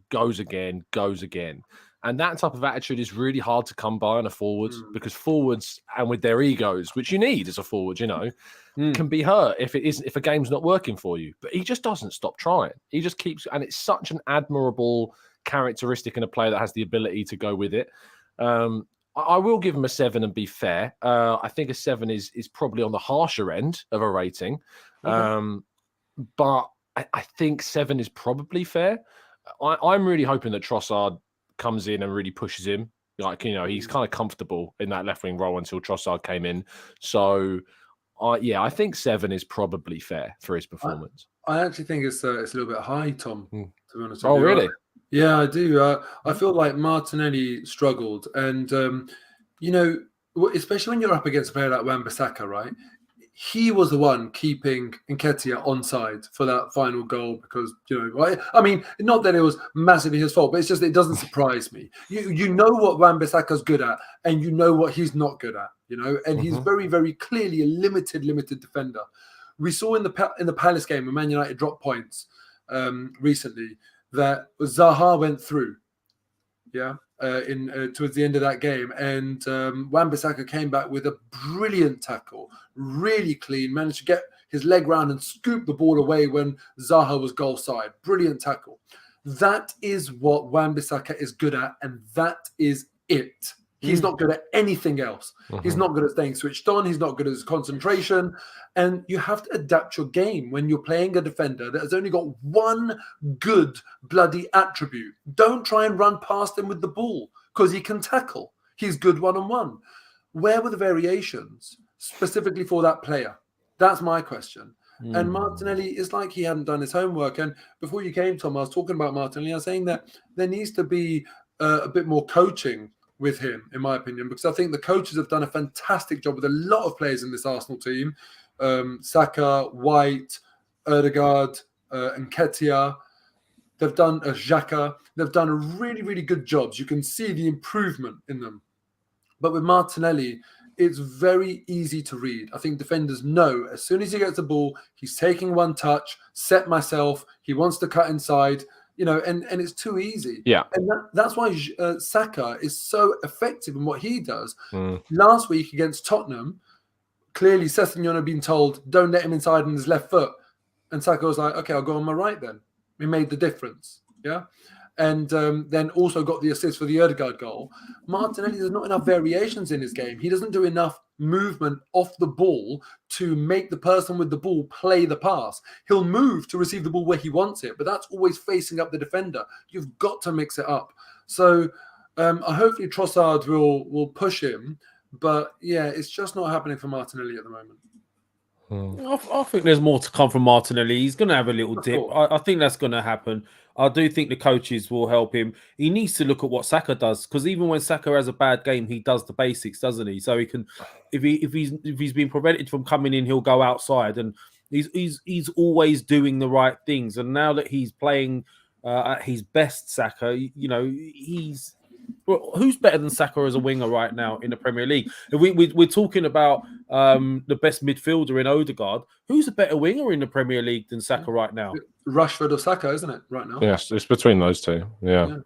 And that type of attitude is really hard to come by on a forward because forwards, and with their egos, which you need as a forward, can be hurt if a game's not working for you. But he just doesn't stop trying. He just keeps, and it's such an admirable characteristic in a player that has the ability to go with it. I will give him a 7 and be fair. I think a 7 is probably on the harsher end of a rating. But I think 7 is probably fair. I'm really hoping that Trossard comes in and really pushes him Like, he's kind of comfortable in that left wing role until Trossard came in. So, I think 7 is probably fair for his performance. I actually think it's a little bit high, Tom, to be honest with Oh, you. really? Yeah, I do. I feel like Martinelli struggled. And, especially when you're up against a player like Wan-Bissaka, right? He was the one keeping Nketiah onside for that final goal because, I mean, not that it was massively his fault, but it's just it doesn't surprise me. You know what Wan-Bissaka's good at and you know what he's not good at, and he's very, very clearly a limited defender. We saw in the Palace game when Man United dropped points recently that Zaha went through, towards the end of that game, and Wan-Bissaka came back with a brilliant tackle, really clean, managed to get his leg round and scoop the ball away when Zaha was goal side. Brilliant tackle. That is what Wan-Bissaka is good at, and that is it. He's not good at anything else. He's not good at staying switched on. He's not good at his concentration. And you have to adapt your game when you're playing a defender that has only got one good bloody attribute. Don't try and run past him with the ball because he can tackle. He's good one-on-one. Where were the variations specifically for that player? That's my question. And Martinelli is like he hadn't done his homework. And before you came, Tom, I was talking about Martinelli. I was saying that there needs to be a bit more coaching with him, in my opinion, because I think the coaches have done a fantastic job with a lot of players in this Arsenal team. Saka, White, Ødegaard, Nketiah. They've done Xhaka. They've done a really, really good jobs. You can see the improvement in them. But with Martinelli, it's very easy to read. I think defenders know as soon as he gets the ball, he's taking one touch, set myself, he wants to cut inside, and it's too easy. Yeah. And that's why Saka is so effective in what he does. Last week against Tottenham, clearly Sessegnon had been told, don't let him inside on his left foot. And Saka was like, okay, I'll go on my right then. We made the difference. Yeah. And then also got the assist for the Ødegaard goal. Martinelli, there's not enough variations in his game. He doesn't do enough movement off the ball to make the person with the ball play the pass. He'll move to receive the ball where he wants it, but that's always facing up the defender. You've got to mix it up. So hopefully Trossard will push him. But yeah, it's just not happening for Martinelli at the moment. I think there's more to come from Martinelli. He's going to have a little dip. I think that's going to happen. I do think the coaches will help him. He needs to look at what Saka does, because even when Saka has a bad game, he does the basics, doesn't he? So he can, if he's been prevented from coming in, he'll go outside, and he's always doing the right things. And now that he's playing at his best, Saka, he's. Well, who's better than Saka as a winger right now in the Premier League? We're talking about the best midfielder in Ødegaard. Who's a better winger in the Premier League than Saka right now? Rashford or Saka, isn't it, right now? Yes, it's between those two. Yeah.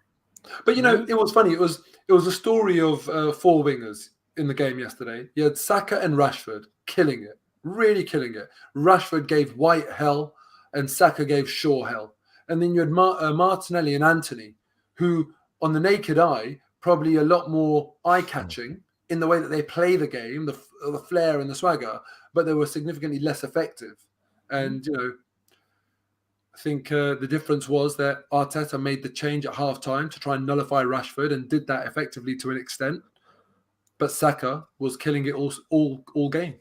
But, it was funny. It was a story of 4 wingers in the game yesterday. You had Saka and Rashford killing it, really killing it. Rashford gave White hell and Saka gave Shaw hell. And then you had Martinelli and Anthony, who, on the naked eye, probably a lot more eye-catching in the way that they play the game, the flair and the swagger, but they were significantly less effective. And, I think the difference was that Arteta made the change at half-time to try and nullify Rashford and did that effectively to an extent. But Saka was killing it all game.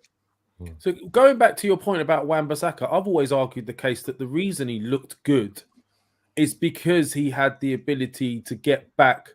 So going back to your point about Wan-Bissaka, I've always argued the case that the reason he looked good is because he had the ability to get back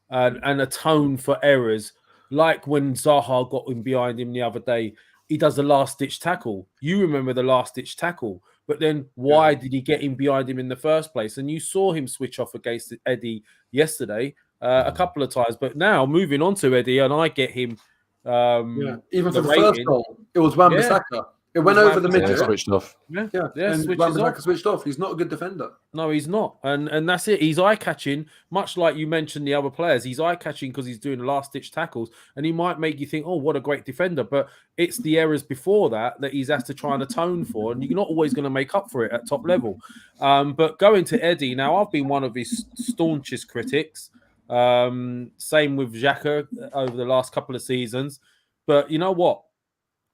and atone for errors. Like when Zaha got in behind him the other day, he does a last-ditch tackle. You remember the last-ditch tackle, but then why did he get in behind him in the first place? And you saw him switch off against Eddie yesterday a couple of times. But now, moving on to Eddie, and I get him... even for the first goal, it was Wan-Bissaka. It went over the midget. Switched off. And Wan-Bissaka switched off. He's not a good defender. No, he's not. And that's it. He's eye-catching, much like you mentioned the other players. He's eye-catching because he's doing last-ditch tackles, and he might make you think, oh, what a great defender. But it's the errors before that he's has to try and atone for, and you're not always going to make up for it at top level. But going to Eddie, now I've been one of his staunchest critics. Same with Xhaka over the last couple of seasons. But you know what?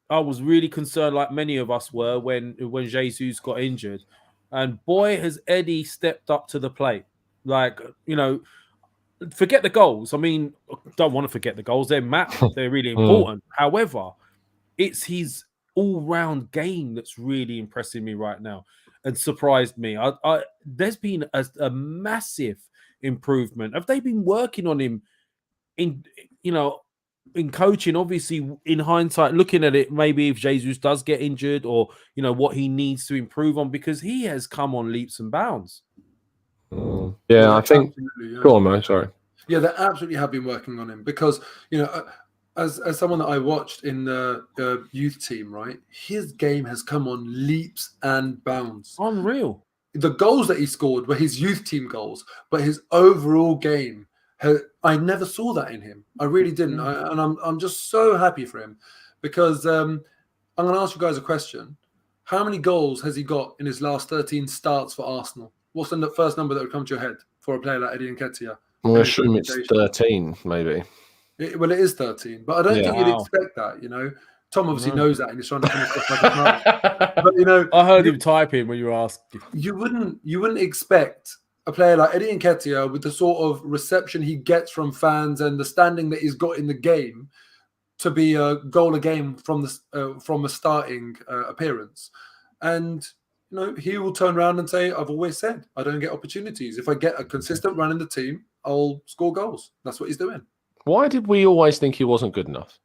I was really concerned, like many of us were, when Jesus got injured. And boy, has Eddie stepped up to the plate. Like, forget the goals. I mean, don't want to forget the goals. They're they're really important. However, it's his all-round game that's really impressing me right now and surprised me. There's been a massive improvement. Have they been working on him in in coaching? Obviously, in hindsight, looking at it, maybe if Jesus does get injured, or what he needs to improve on, because he has come on leaps and bounds. Yeah, I think. Yeah. Go on, man. Sorry. Yeah, they absolutely have been working on him because as someone that I watched in the youth team, right, his game has come on leaps and bounds. Unreal. The goals that he scored were his youth team goals, but his overall game, I never saw that in him. I really didn't, and I'm just so happy for him because I'm going to ask you guys a question. How many goals has he got in his last 13 starts for Arsenal? What's the first number that would come to your head for a player like Eddie Nketiah? I assume it's 13, maybe. Well, it is 13, but I don't think you'd expect that. Tom obviously knows that, and he's trying to finish off like a but I heard him typing when you were asked. You wouldn't expect a player like Eddie Nketiah, with the sort of reception he gets from fans and the standing that he's got in the game, to be a goal a game from a starting appearance. And he will turn around and say, "I've always said I don't get opportunities. If I get a consistent run in the team, I'll score goals." That's what he's doing. Why did we always think he wasn't good enough?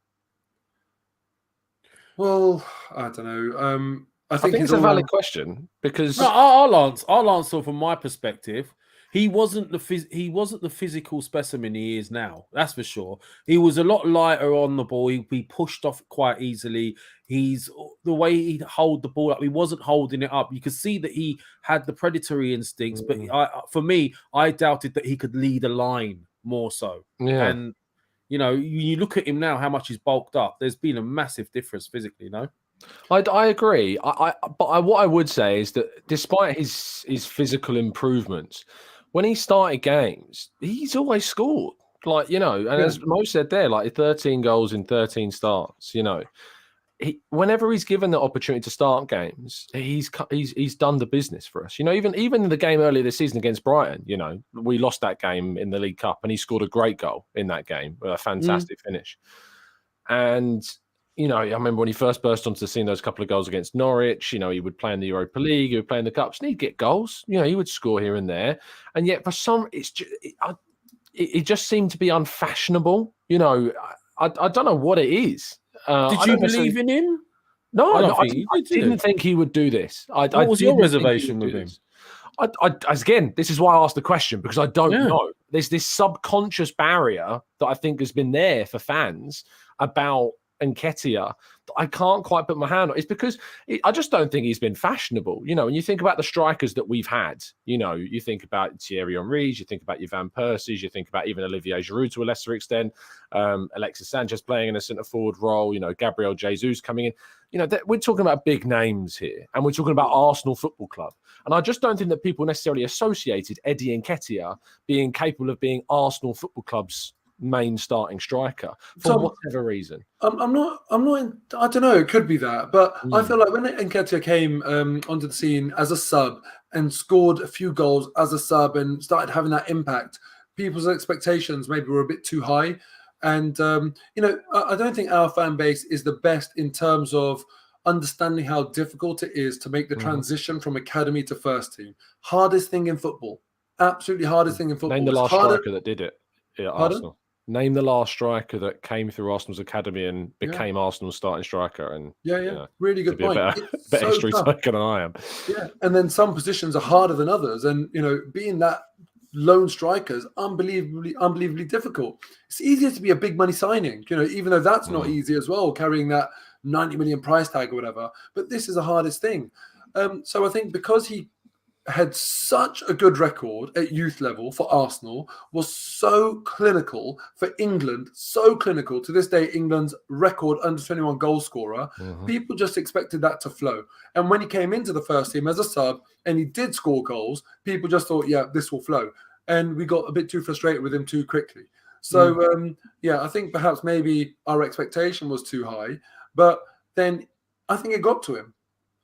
Well, I don't know. I think it's a valid question because I'll answer from my perspective. He wasn't the physical specimen he is now. That's for sure. He was a lot lighter on the ball. He'd be pushed off quite easily. The way he'd hold the ball up, he wasn't holding it up. You could see that he had the predatory instincts, but for me, I doubted that he could lead a line more so. Yeah. And you look at him now, how much he's bulked up. There's been a massive difference physically, no? I agree. But what I would say is that despite his physical improvements, when he started games, he's always scored. And as Mo said there, 13 goals in 13 starts. Whenever he's given the opportunity to start games, he's done the business for us. Even in the game earlier this season against Brighton, we lost that game in the League Cup, and he scored a great goal in that game, a fantastic finish. And I remember when he first burst onto the scene, those couple of goals against Norwich. He would play in the Europa League, he would play in the Cups, and he'd get goals. He would score here and there. And yet, for some, it just seemed to be unfashionable. I don't know what it is. Did you believe in him? No, I didn't think he would do this. What was your reservation with him? Again, this is why I asked the question, because I don't know. There's this subconscious barrier that I think has been there for fans about Nketiah. I can't quite put my hand on. It's because I just don't think he's been fashionable. When you think about the strikers that we've had, you think about Thierry Henry, you think about your Van Persies, you think about even Olivier Giroud to a lesser extent, Alexis Sanchez playing in a centre forward role, Gabriel Jesus coming in. We're talking about big names here, and we're talking about Arsenal Football Club. And I just don't think that people necessarily associated Eddie Nketiah being capable of being Arsenal Football Club's main starting striker for whatever reason. I'm not. I don't know. It could be that, but I feel like when Nketiah came onto the scene as a sub and scored a few goals as a sub and started having that impact, people's expectations maybe were a bit too high. And I don't think our fan base is the best in terms of understanding how difficult it is to make the transition from academy to first team. Hardest thing in football. Absolutely hardest thing in football. Name the last striker that did it at Arsenal. Name the last striker that came through Arsenal's academy and became Arsenal's starting striker. And really good point. A better history taker than I am. Yeah, and then some positions are harder than others, and being that lone striker is unbelievably difficult. It's easier to be a big money signing, even though that's not easy as well, carrying that 90 million price tag or whatever. But this is the hardest thing. So I think because he had such a good record at youth level for Arsenal, was so clinical for England, so clinical to this day, England's record under 21 goal scorer, people just expected that to flow. And when he came into the first team as a sub and he did score goals, people just thought, yeah, this will flow. And we got a bit too frustrated with him too quickly. So, I think perhaps maybe our expectation was too high, but then I think it got to him.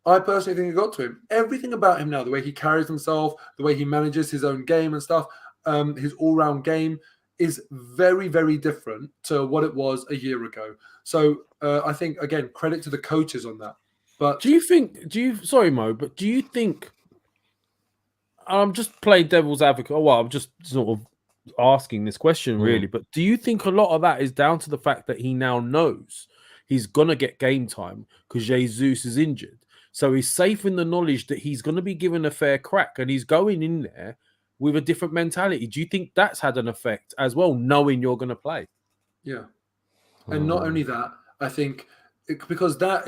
I personally think it got to him. Everything about him now, the way he carries himself, the way he manages his own game and stuff, his all-round game, is very, very different to what it was a year ago. So I think, again, credit to the coaches on that. But sorry, Mo, but do you think, I'm just playing devil's advocate, well, I'm just sort of asking this question really, but do you think a lot of that is down to the fact that he now knows he's going to get game time because Jesus is injured? So he's safe in the knowledge that he's going to be given a fair crack and he's going in there with a different mentality. Do you think that's had an effect as well, knowing you're going to play? Yeah. And not only that, I think because that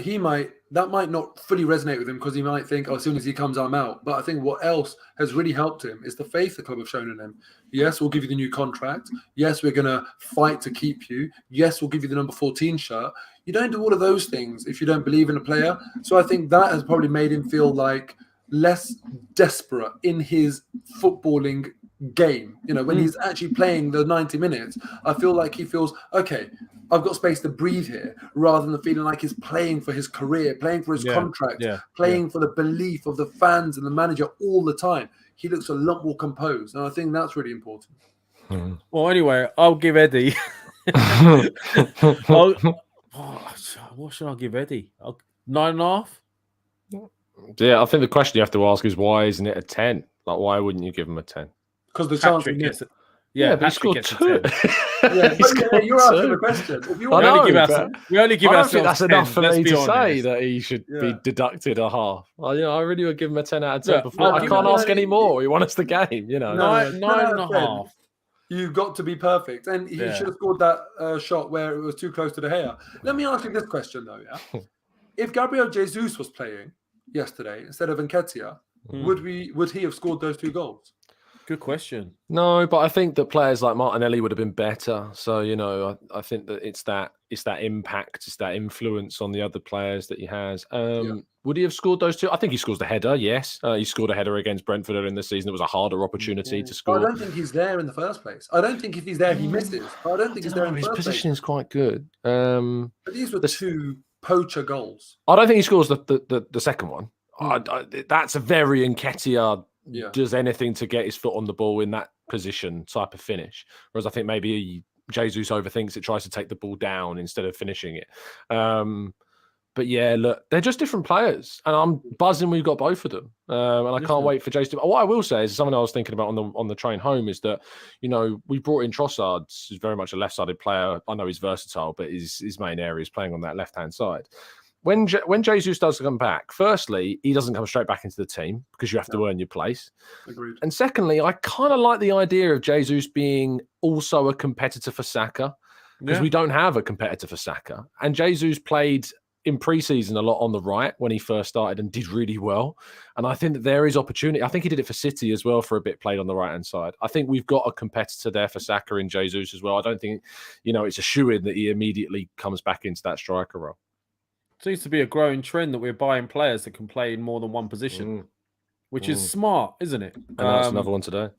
might not fully resonate with him because he might think, oh, as soon as he comes, I'm out. But I think what else has really helped him is the faith the club have shown in him. Yes, we'll give you the new contract. Yes, we're going to fight to keep you. Yes, we'll give you the number 14 shirt. You don't do all of those things if you don't believe in a player. So I think that has probably made him feel like less desperate in his footballing game. You know, when he's actually playing the 90 minutes, I feel like he feels, okay, I've got space to breathe here, rather than feeling like he's playing for his career, playing for his contract, playing for the belief of the fans and the manager all the time. He looks a lot more composed, and I think that's really important. Well, anyway, I'll give Eddie. What should I give Eddie? 9.5? Yeah, I think the question you have to ask is why isn't it a 10? Like, why wouldn't you give him a 10? Because the chance Patrick gets it. Yeah, but he scored 2. You're asking the question. If you we only give I don't ourselves think that's 10, enough for let's me be to honest. say that he should be deducted a half. I really would give him a 10 out of 10 Yeah, before. I can't ask any more. He won us the game, you know. 9.5. You've got to be perfect. And he should have scored that shot where it was too close to the hair. Let me ask you this question, though, yeah? If Gabriel Jesus was playing yesterday instead of Nketiah, would he have scored those 2 goals? Good question. No, but I think that players like Martinelli would have been better. So, you know, I think that it's that impact, it's that influence on the other players that he has. Would he have scored those 2? I think he scores the header, yes. He scored a header against Brentford in the season. It was a harder opportunity to score. I don't think he's there in the first place. I don't think if he's there, he misses. I don't think he's there in the his first position place. is quite good. But these were 2 poacher goals. I don't think he scores the second one. That's a very Nketiah does anything to get his foot on the ball in that position type of finish. Whereas I think maybe Jesus overthinks it, tries to take the ball down instead of finishing it. But yeah, look, they're just different players, and I'm buzzing we've got both of them, and I can't wait for Jesus. What I will say is something I was thinking about on the train home is that, you know, we brought in Trossard, who's very much a left-sided player. I know he's versatile, but his main area is playing on that left-hand side. When Jesus does come back, firstly, he doesn't come straight back into the team because you have to earn your place. Agreed. And secondly, I kind of like the idea of Jesus being also a competitor for Saka because we don't have a competitor for Saka. And Jesus played in pre-season a lot on the right when he first started and did really well. And I think that there is opportunity. I think he did it for City as well for a bit, played on the right-hand side. I think we've got a competitor there for Saka in Jesus as well. I don't think, you know, it's a shoo-in that he immediately comes back into that striker role. Seems to be a growing trend that we're buying players that can play in more than one position, which is smart, isn't it? And that's another one today.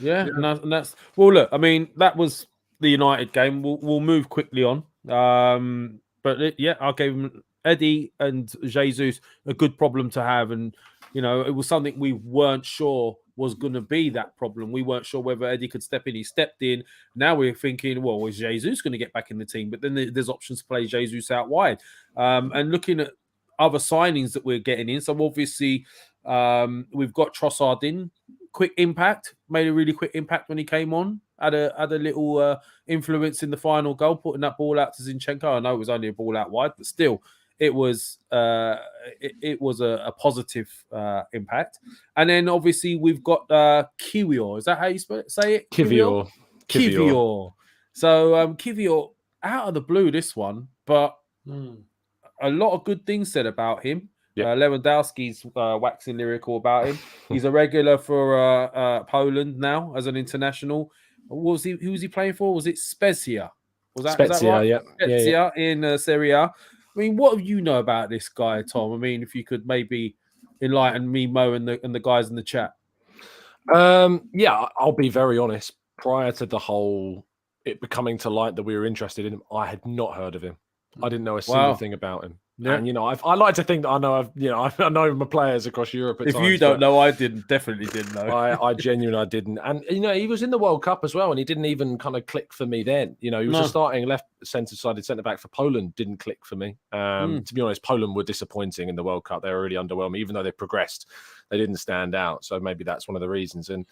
Yeah. And that's well. Look, I mean, that was the United game. We'll move quickly on. But I gave him Eddie and Jesus a good problem to have, and you know, it was something we weren't sure was going to be that problem. We weren't sure whether Eddie could step in. He stepped in. Now we're thinking, well, is Jesus going to get back in the team? But then there's options to play Jesus out wide. And looking at other signings that we're getting in. So obviously we've got Trossard in. Quick impact. Made a really quick impact when he came on. Had a little influence in the final goal, putting that ball out to Zinchenko. I know it was only a ball out wide, but still, it was a positive impact. And then obviously we've got Kiwior. Is that how you say it? Kiwior. So Kiwior out of the blue this one, but a lot of good things said about him. Lewandowski's waxing lyrical about him. He's a regular for Poland now as an international. Who was he playing for? Was it Spezia? Spezia, is that right? yeah. Spezia in Serie A. I mean, what do you know about this guy, Tom? I mean, if you could maybe enlighten me, Mo, and the guys in the chat. I'll be very honest. Prior to it becoming to light that we were interested in him, I had not heard of him. I didn't know a single thing about him. Yeah. And I like to think that I know my players across Europe. At If times, you don't know, I definitely didn't know. I genuinely didn't. And he was in the World Cup as well, and he didn't even kind of click for me then. He was a starting left centre-sided centre-back for Poland. Didn't click for me. To be honest, Poland were disappointing in the World Cup. They were really underwhelming, even though they progressed. They didn't stand out. So maybe that's one of the reasons. And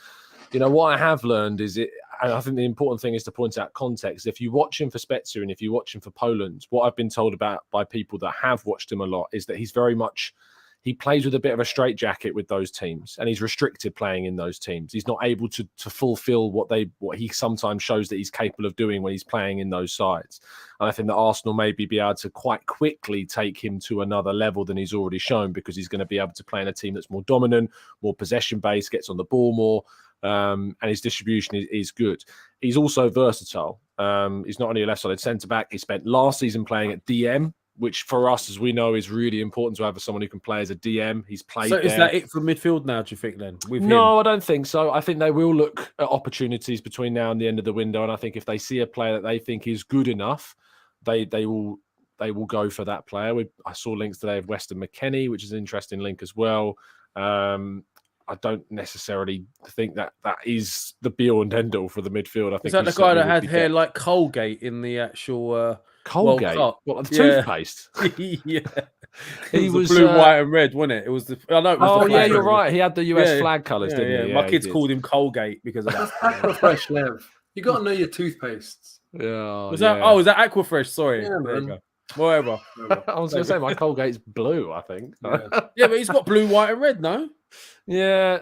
what I have learned is and I think the important thing is to point out context. If you watch him for Spezia and if you watch him for Poland, what I've been told about by people that have watched him a lot is that he's very much, he plays with a bit of a straitjacket with those teams, and he's restricted playing in those teams. He's not able to fulfill what he sometimes shows that he's capable of doing when he's playing in those sides. And I think that Arsenal maybe be able to quite quickly take him to another level than he's already shown, because he's going to be able to play in a team that's more dominant, more possession-based, gets on the ball more, and his distribution is good. He's also versatile. He's not only a left-sided centre-back. He spent last season playing at DM, which for us, as we know, is really important to have someone who can play as a DM. He's played. So is that it for midfield now, do you think, then? No, I don't think so. I think they will look at opportunities between now and the end of the window. And I think if they see a player that they think is good enough, they will go for that player. I saw links today of Weston McKennie, which is an interesting link as well. I don't necessarily think that is the be-all and end-all for the midfield. I think is that the guy that had hair like Colgate in the actual Colgate? What, the toothpaste? Yeah. He was blue, white, and red, wasn't it? It was the. I know. It was yeah, you're right. He had the US flag colours, didn't he? Yeah, my kids called him Colgate because of that. Aquafresh, Lev. You got to know your toothpastes. Yeah. Was that? Oh, is that Aquafresh? Sorry. Yeah, there you man. go. Whatever. I was going to say my Colgate's blue, I think. Yeah, but he's got blue, white, and red, no? Yeah.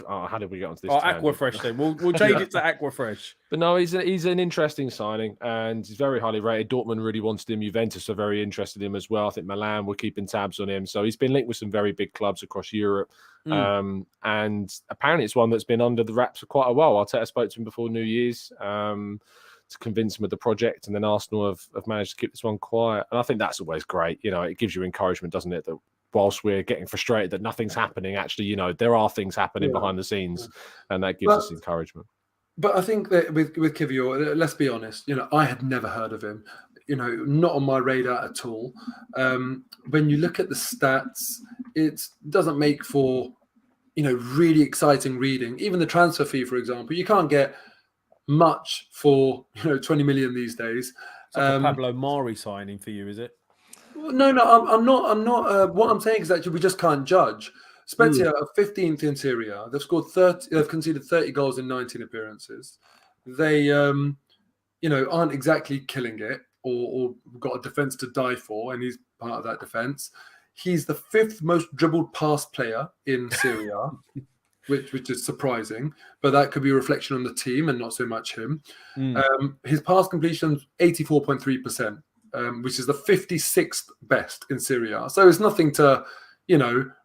How did we get onto this? Aquafresh then. We'll change it to Aquafresh. But no, he's an interesting signing, and he's very highly rated. Dortmund really wanted him. Juventus are very interested in him as well. I think Milan were keeping tabs on him. So he's been linked with some very big clubs across Europe. And apparently it's one that's been under the wraps for quite a while. Arteta spoke to him before New Year's to convince him of the project, and then Arsenal have managed to keep this one quiet. And I think that's always great. It gives you encouragement, doesn't it, that whilst we're getting frustrated that nothing's happening, actually, there are things happening behind the scenes, and that gives us encouragement. But I think that with Kivior, let's be honest, I had never heard of him, not on my radar at all. When you look at the stats, it doesn't make for, really exciting reading. Even the transfer fee, for example, you can't get much for 20 million these days. It's like a Pablo Mari signing for you, is it? No, I'm not. What I'm saying is actually we just can't judge. Spezia are 15th in Serie A. They've scored 30. They've conceded 30 goals in 19 appearances. They, aren't exactly killing it or got a defense to die for, and he's part of that defense. He's the 5th most dribbled pass player in Serie A. Which is surprising, but that could be a reflection on the team and not so much him. His pass completion 84.3%, which is the 56th best in Serie A. So it's nothing to,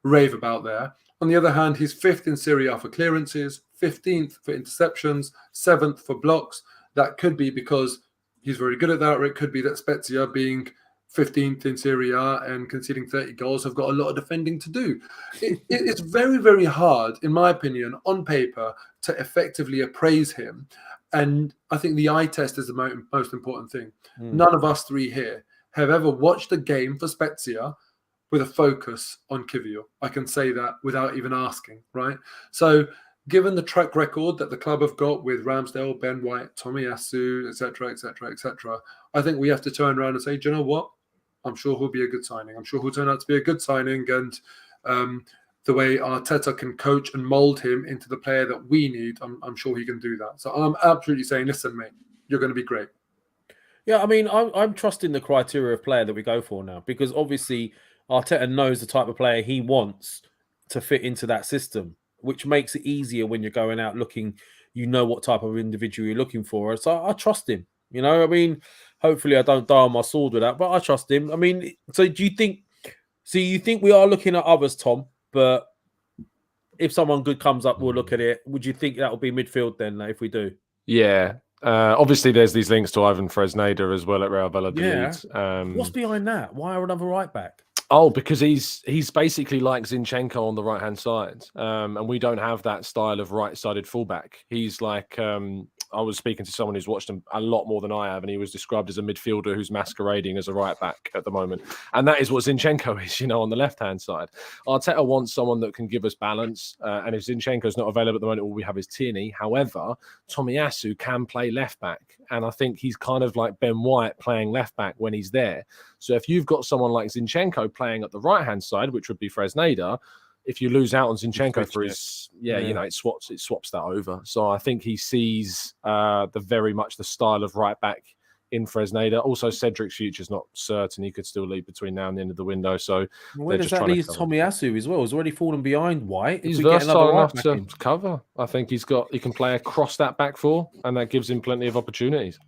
rave about there. On the other hand, he's 5th in Serie A for clearances, 15th for interceptions, 7th for blocks. That could be because he's very good at that, or it could be that Spezia, being 15th in Serie A and conceding 30 goals, have got a lot of defending to do. It's very, very hard, in my opinion, on paper, to effectively appraise him. And I think the eye test is the most important thing. None of us three here have ever watched a game for Spezia with a focus on Kivior. I can say that without even asking, right? So given the track record that the club have got with Ramsdale, Ben White, Tomiyasu, etc., I think we have to turn around and say, do you know what? I'm sure he'll be a good signing. I'm sure he'll turn out to be a good signing. And the way Arteta can coach and mould him into the player that we need, I'm sure he can do that. So I'm absolutely saying, listen, mate, you're going to be great. Yeah, I mean, I'm trusting the criteria of player that we go for now, because obviously Arteta knows the type of player he wants to fit into that system, which makes it easier when you're going out looking, what type of individual you're looking for. So I trust him. I mean, hopefully I don't die on my sword with that, but I trust him. I mean, so do you think, you think we are looking at others, Tom, but if someone good comes up, we'll look at it. Would you think that will be midfield then, if we do? Yeah. Obviously, there's these links to Ivan Fresneda as well at Real Valladolid. Yeah. What's behind that? Why another right back? Oh, because he's basically like Zinchenko on the right-hand side. And we don't have that style of right-sided fullback. He's like I was speaking to someone who's watched him a lot more than I have, and he was described as a midfielder who's masquerading as a right back at the moment. And that is what Zinchenko is, on the left-hand side. Arteta wants someone that can give us balance. And if Zinchenko's not available at the moment, all we have is Tierney. However, Tomiyasu can play left back. And I think he's kind of like Ben White playing left back when he's there. So if you've got someone like Zinchenko playing at the right-hand side, which would be Fresneda, if you lose out on Zinchenko for his, it swaps that over. So I think he sees very much the style of right back in Fresneda. Also, Cedric's future is not certain. He could still leave between now and the end of the window. So where does that leave Tomiyasu as well? He's already fallen behind White. He's versatile enough to cover. I think he can play across that back four, and that gives him plenty of opportunities.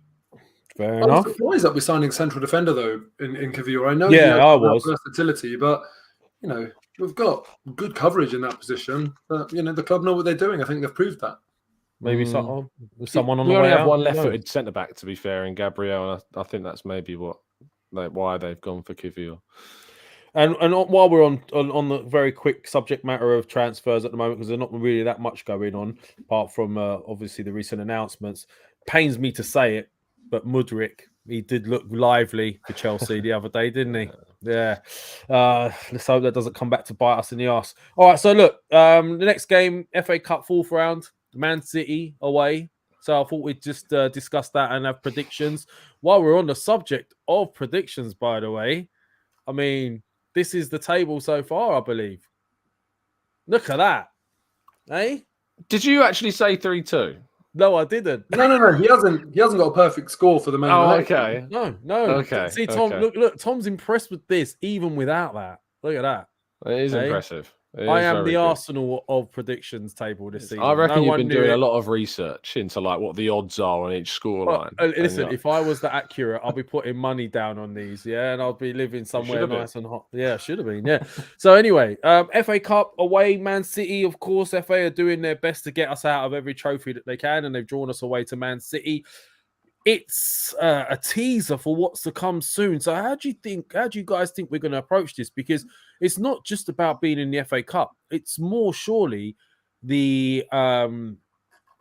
Fair enough. I'm surprised that we're signing central defender though in Nketiah. I know I was versatility, but we've got good coverage in that position. But the club know what they're doing. I think they've proved that. Maybe someone on we the only way have out. one left-footed centre back, to be fair, in Gabriel, and I think that's maybe why they've gone for Nketiah. And while we're on the very quick subject matter of transfers at the moment, because there's not really that much going on apart from obviously the recent announcements. Pains me to say it, but Mudryk, he did look lively for Chelsea the other day, didn't he? Yeah. Let's hope that doesn't come back to bite us in the arse. All right, so look, the next game, FA Cup 4th round, Man City away. So I thought we'd just discuss that and have predictions. While we're on the subject of predictions, by the way, I mean, this is the table so far, I believe. Look at that. Eh? Did you actually say 3-2? No, I didn't. No. He hasn't got a perfect score for the Man United. Okay. No. Okay. See, Tom, okay. Look, Tom's impressed with this, even without that. Look at that. It is impressive. I am the Arsenal of predictions table this season. I reckon you've been doing a lot of research into like what the odds are on each scoreline. Listen, if I was that accurate, I'll be putting money down on these, and I'll be living somewhere nice and hot. Yeah, should have been, yeah. So anyway, FA Cup away, Man City, of course. FA are doing their best to get us out of every trophy that they can, and they've drawn us away to Man City. It's a teaser for what's to come soon. So how do you guys think we're going to approach this? Because it's not just about being in the FA Cup. It's more surely the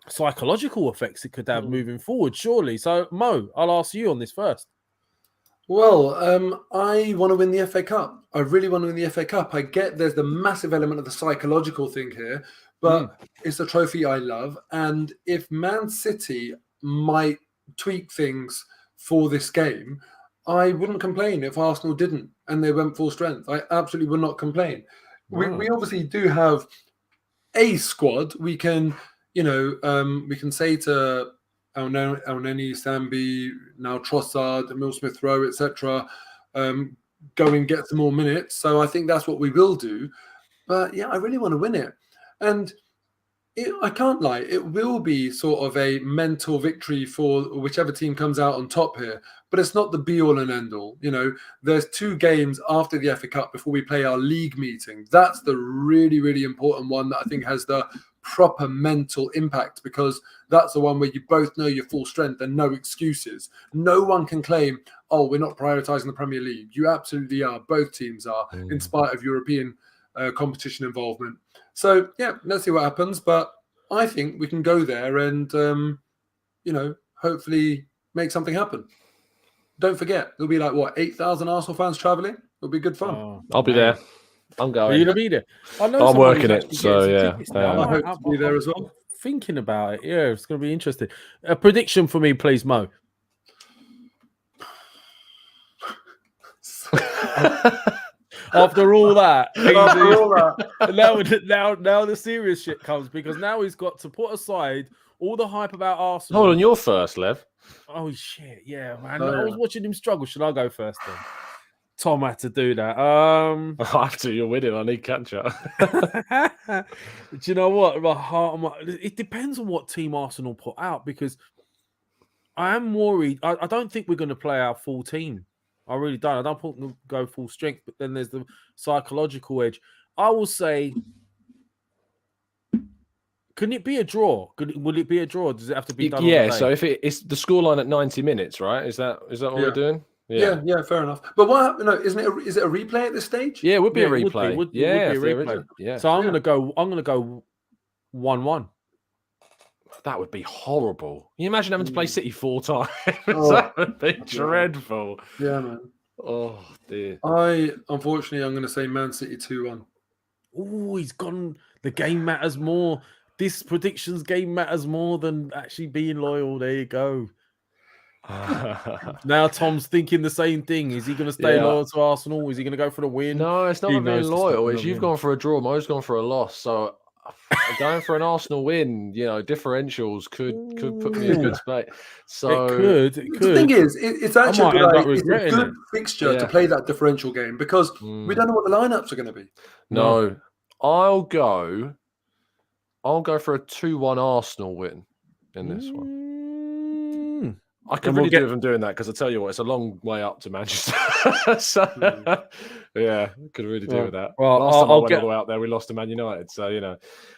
psychological effects it could have moving forward, surely. So Mo, I'll ask you on this first. Well, I want to win the FA Cup. I really want to win the FA Cup. I get there's the massive element of the psychological thing here, but it's a trophy I love. And if Man City might tweak things for this game, I wouldn't complain if Arsenal didn't and they went full strength. I absolutely would not complain. Wow. We obviously do have a squad. We can, we can say to El Neni, Sambi, now Trossard, Emil Smith-Rowe, etc., go and get some more minutes. So I think that's what we will do. But yeah, I really want to win it. And I can't lie, it will be sort of a mental victory for whichever team comes out on top here, but it's not the be-all and end-all. There's 2 games after the FA Cup before we play our league meeting. That's the really, really important one that I think has the proper mental impact, because that's the one where you both know your full strength and no excuses. No one can claim, oh, we're not prioritising the Premier League. You absolutely are. Both teams are, in spite of European competition involvement. So, yeah, let's see what happens. But I think we can go there and, hopefully make something happen. Don't forget, there'll be 8,000 Arsenal fans travelling. It'll be good fun. I'll be there. I'm going. Are you going to be there? I'm working it, so yeah. I hope to be there as well. Thinking about it, yeah, it's going to be interesting. A prediction for me, please, Mo. After all that, now the serious shit comes, because now he's got to put aside all the hype about Arsenal. Hold on, you're first, Lev. Oh shit, yeah, man. I was watching him struggle. Should I go first then? Tom had to do that. I have to. You're winning. I need catch-up. Do you know what? My heart. It depends on what team Arsenal put out, because I am worried. I don't think we're going to play our full team. I really don't. I don't think we'll go full strength. But then there's the psychological edge. I will say, can it be a draw? Will it be a draw? Does it have to be done? Yeah. So if it's the scoreline at 90 minutes, right? Is that what we're doing? Yeah, fair enough. But what? No, is it a replay at this stage? Yeah, it would be a replay. Would be a replay. Yeah. So I'm gonna go 1-1. That would be horrible. Can you imagine having to play City 4 times? Oh, That would be dreadful. yeah, man. Oh, dear. Unfortunately, I'm going to say Man City 2-1. Oh, he's gone. The game matters more. This predictions game matters more than actually being loyal. There you go. Now Tom's thinking the same thing. Is he going to stay loyal to Arsenal? Is he going to go for the win? No, it's not He about being knows it's loyal. not It's gonna you've win. gone for a draw. Mo's gone for a loss. So going for an Arsenal win, differentials could put me in a good space. So It The could. thing is, it's actually might end up it's a regretting good it. fixture Yeah. to play that differential game because we don't know what the lineups are going to be. No, I'll go for a 2-1 Arsenal win in this one. I could And we'll really do with them doing that because I tell you what, it's a long way up to Manchester. So, yeah, could really do with that. Well, Last time I I'll went get- all the way out there, we lost to Man United. So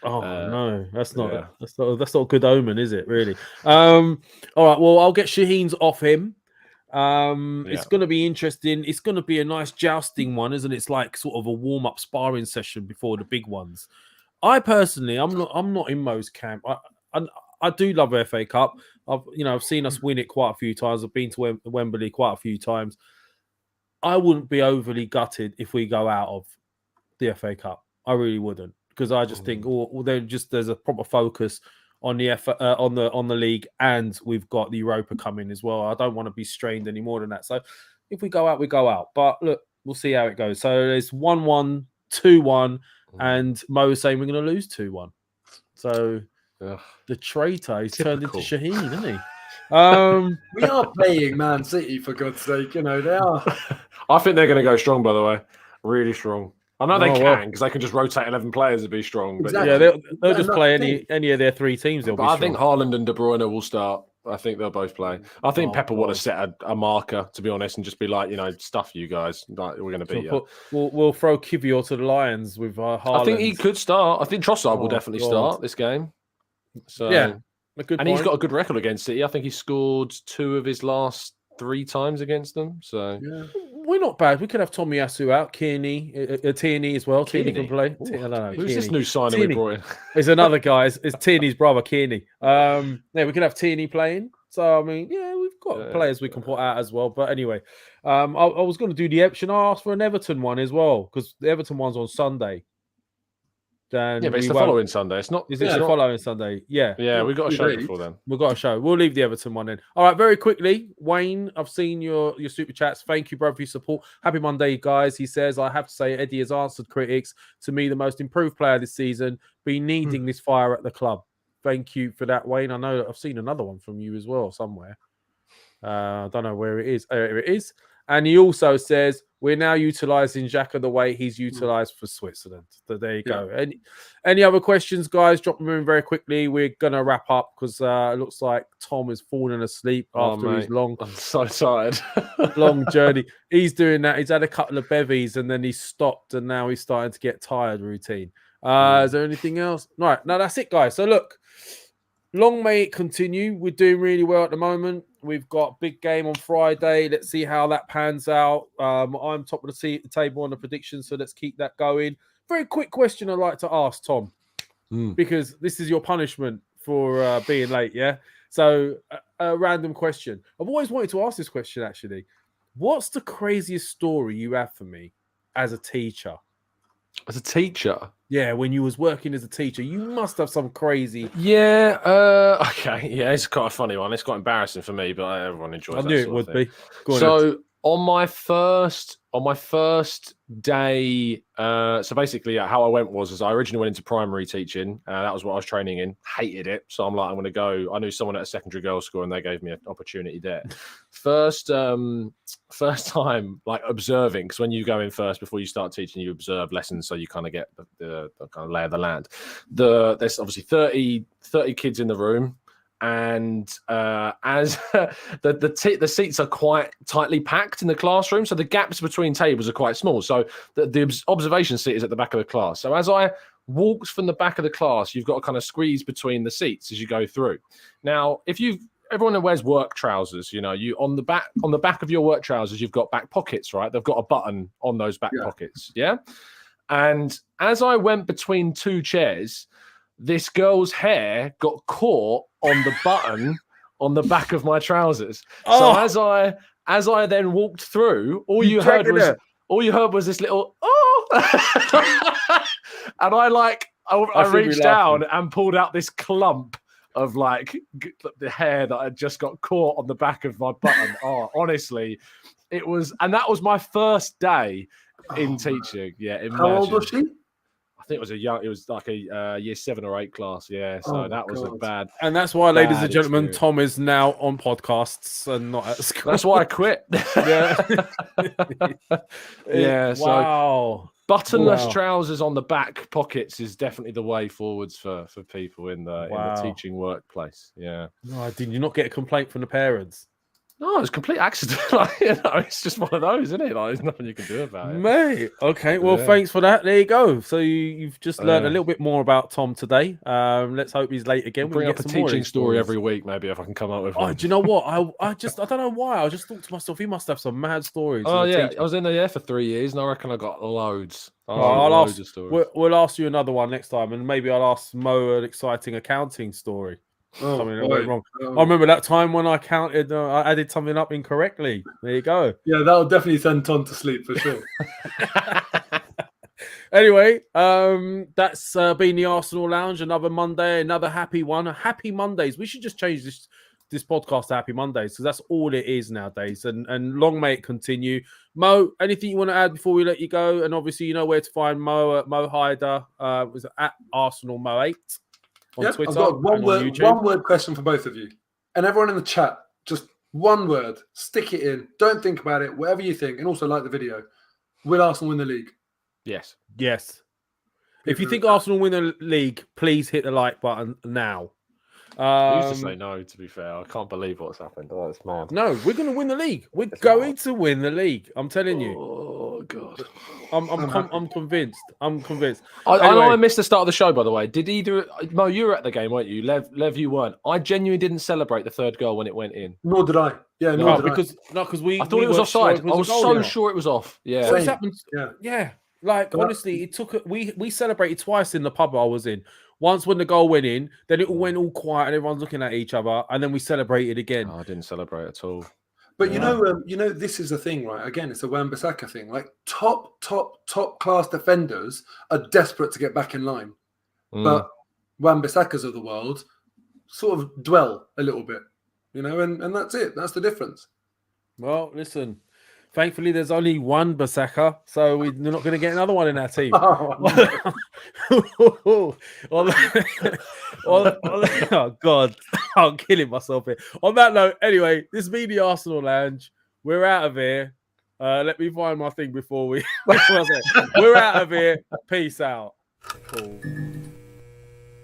Oh no, that's not yeah. that's not a good omen, is it? Really? All right. Well, I'll get Shaheen's off him. It's going to be interesting. It's going to be a nice jousting one, isn't it? It's like sort of a warm up sparring session before the big ones. I personally, I'm not in Mo's camp. I do love FA Cup. I've seen us win it quite a few times. I've been to Wembley quite a few times. I wouldn't be overly gutted if we go out of the FA Cup. I really wouldn't, because I just think, there's a proper focus on the on the league, and we've got the Europa coming as well. I don't want to be strained any more than that. So if we go out, we go out. But look, we'll see how it goes. So there's 1-1, 2-1, and Mo's saying we're going to lose 2-1. So the traitor, he's turned into Shaheen, isn't he? We are playing Man City, for God's sake. They are. I think they're going to go strong, by the way. Really strong. I know they can because they can just rotate 11 players and be strong. But Exactly. Yeah, they'll just play any of their three teams. But I think Haaland and De Bruyne will start. I think they'll both play. I think Pepper would have set a marker, to be honest, and just be like, stuff you guys. Like, we're going to beat you. We'll throw Kivior to the Lions with Haaland. I think he could start. I think Trossard will definitely start this game. So yeah, he's got a good record against City. I think he scored 2 of his last 3 times against them. So we're not bad. We could have Tomiyasu out, Tierney as well. Tierney can play. I don't know. Who's this new signing we brought in? It's another guy. It's Tierney's brother, Kearney. Yeah, we could have Tierney playing. So, I mean, we've got players we can put out as well. But anyway, I was going to do the Should I ask for an Everton one as well? Because the Everton one's on Sunday. Then but it's the following Sunday. It's not. Is it the following Sunday? Yeah. Yeah, we've got a show before then. We've got a show. We'll leave the Everton one in. All right, very quickly, Wayne, I've seen your super chats. Thank you, brother, for your support. Happy Monday, guys. He says, I have to say, Eddie has answered critics. To me, the most improved player this season. Be needing this fire at the club. Thank you for that, Wayne. I know I've seen another one from you as well somewhere. I don't know where it is. Here it is. And he also says, we're now utilising Xhaka the way he's utilised for Switzerland. So there you go. Any other questions, guys? Drop them in very quickly. We're going to wrap up because it looks like Tom is falling asleep after his long... I'm so tired. long journey. He's doing that. He's had a couple of bevies and then he stopped and now he's starting to get tired routine. Is there anything else? Right. No, that's it, guys. So look, long may it continue. We're doing really well at the moment. We've got a big game on Friday. Let's see how that pans out. I'm top of the table on the predictions, so let's keep that going. Very quick question I'd like to ask, Tom, because this is your punishment for being late, yeah? So a random question. I've always wanted to ask this question, actually. What's the craziest story you have for me as a teacher? As a teacher? Yeah, when you was working as a teacher, you must have some crazy... Yeah, okay. Yeah, it's quite a funny one. It's quite embarrassing for me, but everyone enjoys it. I knew it would be. So on my first day, so basically how I went was I originally went into primary teaching. That was what I was training in. Hated it. So I'm like, I'm going to go. I knew someone at a secondary girls' school and they gave me an opportunity there. First time like observing, because when you go in first before you start teaching, you observe lessons so you kind of get the kind of lay of the land. There's obviously 30 kids in the room. And as the seats are quite tightly packed in the classroom, so the gaps between tables are quite small. So the observation seat is at the back of the class. So as I walked from the back of the class, you've got to kind of squeeze between the seats as you go through. Now, everyone that wears work trousers, you on the back of your work trousers, you've got back pockets, right? They've got a button on those back pockets, yeah. And as I went between 2 chairs, this girl's hair got caught on the button on the back of my trousers. Oh. So as I then walked through, all you heard was this little and I reached down and pulled out this clump of like the hair that had just got caught on the back of my button. Oh, honestly, it was, and that was my first day in teaching. Yeah, imagine. How old was she? I think it was like a year 7 or 8 class. Yeah, so that was a bad. And that's why, ladies and gentlemen, experience. Tom is now on podcasts and not at school. That's why I quit. Yeah. So Wow. buttonless trousers on the back pockets is definitely the way forwards for people in the teaching workplace. Yeah. No, did you not get a complaint from the parents? No, it's a complete accident. It's just one of those, isn't it? There's nothing you can do about it. Mate. Okay, well, thanks for that. There you go. So you've just learned a little bit more about Tom today. Let's hope he's late again. Bring up a teaching story every week, maybe, if I can come up with one. Oh, do you know what? I don't know why. I just thought to myself, he must have some mad stories. Oh, yeah. I was in there for 3 years, and I reckon I got loads. Loads of stories. We'll ask you another one next time, and maybe I'll ask Mo an exciting accounting story. Something that went wrong. I remember that time when I counted, I added something up incorrectly. There you go. Yeah, that'll definitely send Tom to sleep for sure. Anyway, that's been the Arsenal Lounge. Another Monday, another happy one. Happy Mondays. We should just change this podcast to Happy Mondays because that's all it is nowadays. And long may it continue. Mo, anything you want to add before we let you go? And obviously, you know where to find Mo at Mo Hyder. Was at Arsenal Mo8. On Twitter, I've got one word question for both of you. And everyone in the chat, just one word. Stick it in. Don't think about it. Whatever you think. And also like the video. Will Arsenal win the league? Yes. If you think Arsenal win the league, please hit the like button now. I used to say no, to be fair. I can't believe what's happened. Oh, it's mad. No, we're going to win the league. We're going to win the league. I'm telling you. Oh, God. I'm convinced. I'm convinced. I know I missed the start of the show, by the way. Did either... Mo, you were at the game, weren't you? Lev, you weren't. I genuinely didn't celebrate the third goal when it went in. Nor did I. Yeah, nor did I. Because we... I thought it was offside. I was so sure it was off. Yeah. So it's happened. Yeah. Like, honestly, it took... We celebrated twice in the pub I was in. Once when the goal went in, then it all went all quiet and everyone's looking at each other, and then we celebrated again. I didn't celebrate at all. But you know, this is the thing, right? Again, it's a Wan-Bissaka thing. Like top class defenders are desperate to get back in line, but Wan-Bissakas of the world sort of dwell a little bit, and that's it. That's the difference. Well, listen. Thankfully, there's only one Bissaka, so we're not going to get another one in our team. Oh, God. I'm killing myself here. On that note, anyway, this has been the Arsenal Lounge. We're out of here. Let me find my thing before we... We're out of here. Peace out. Cool.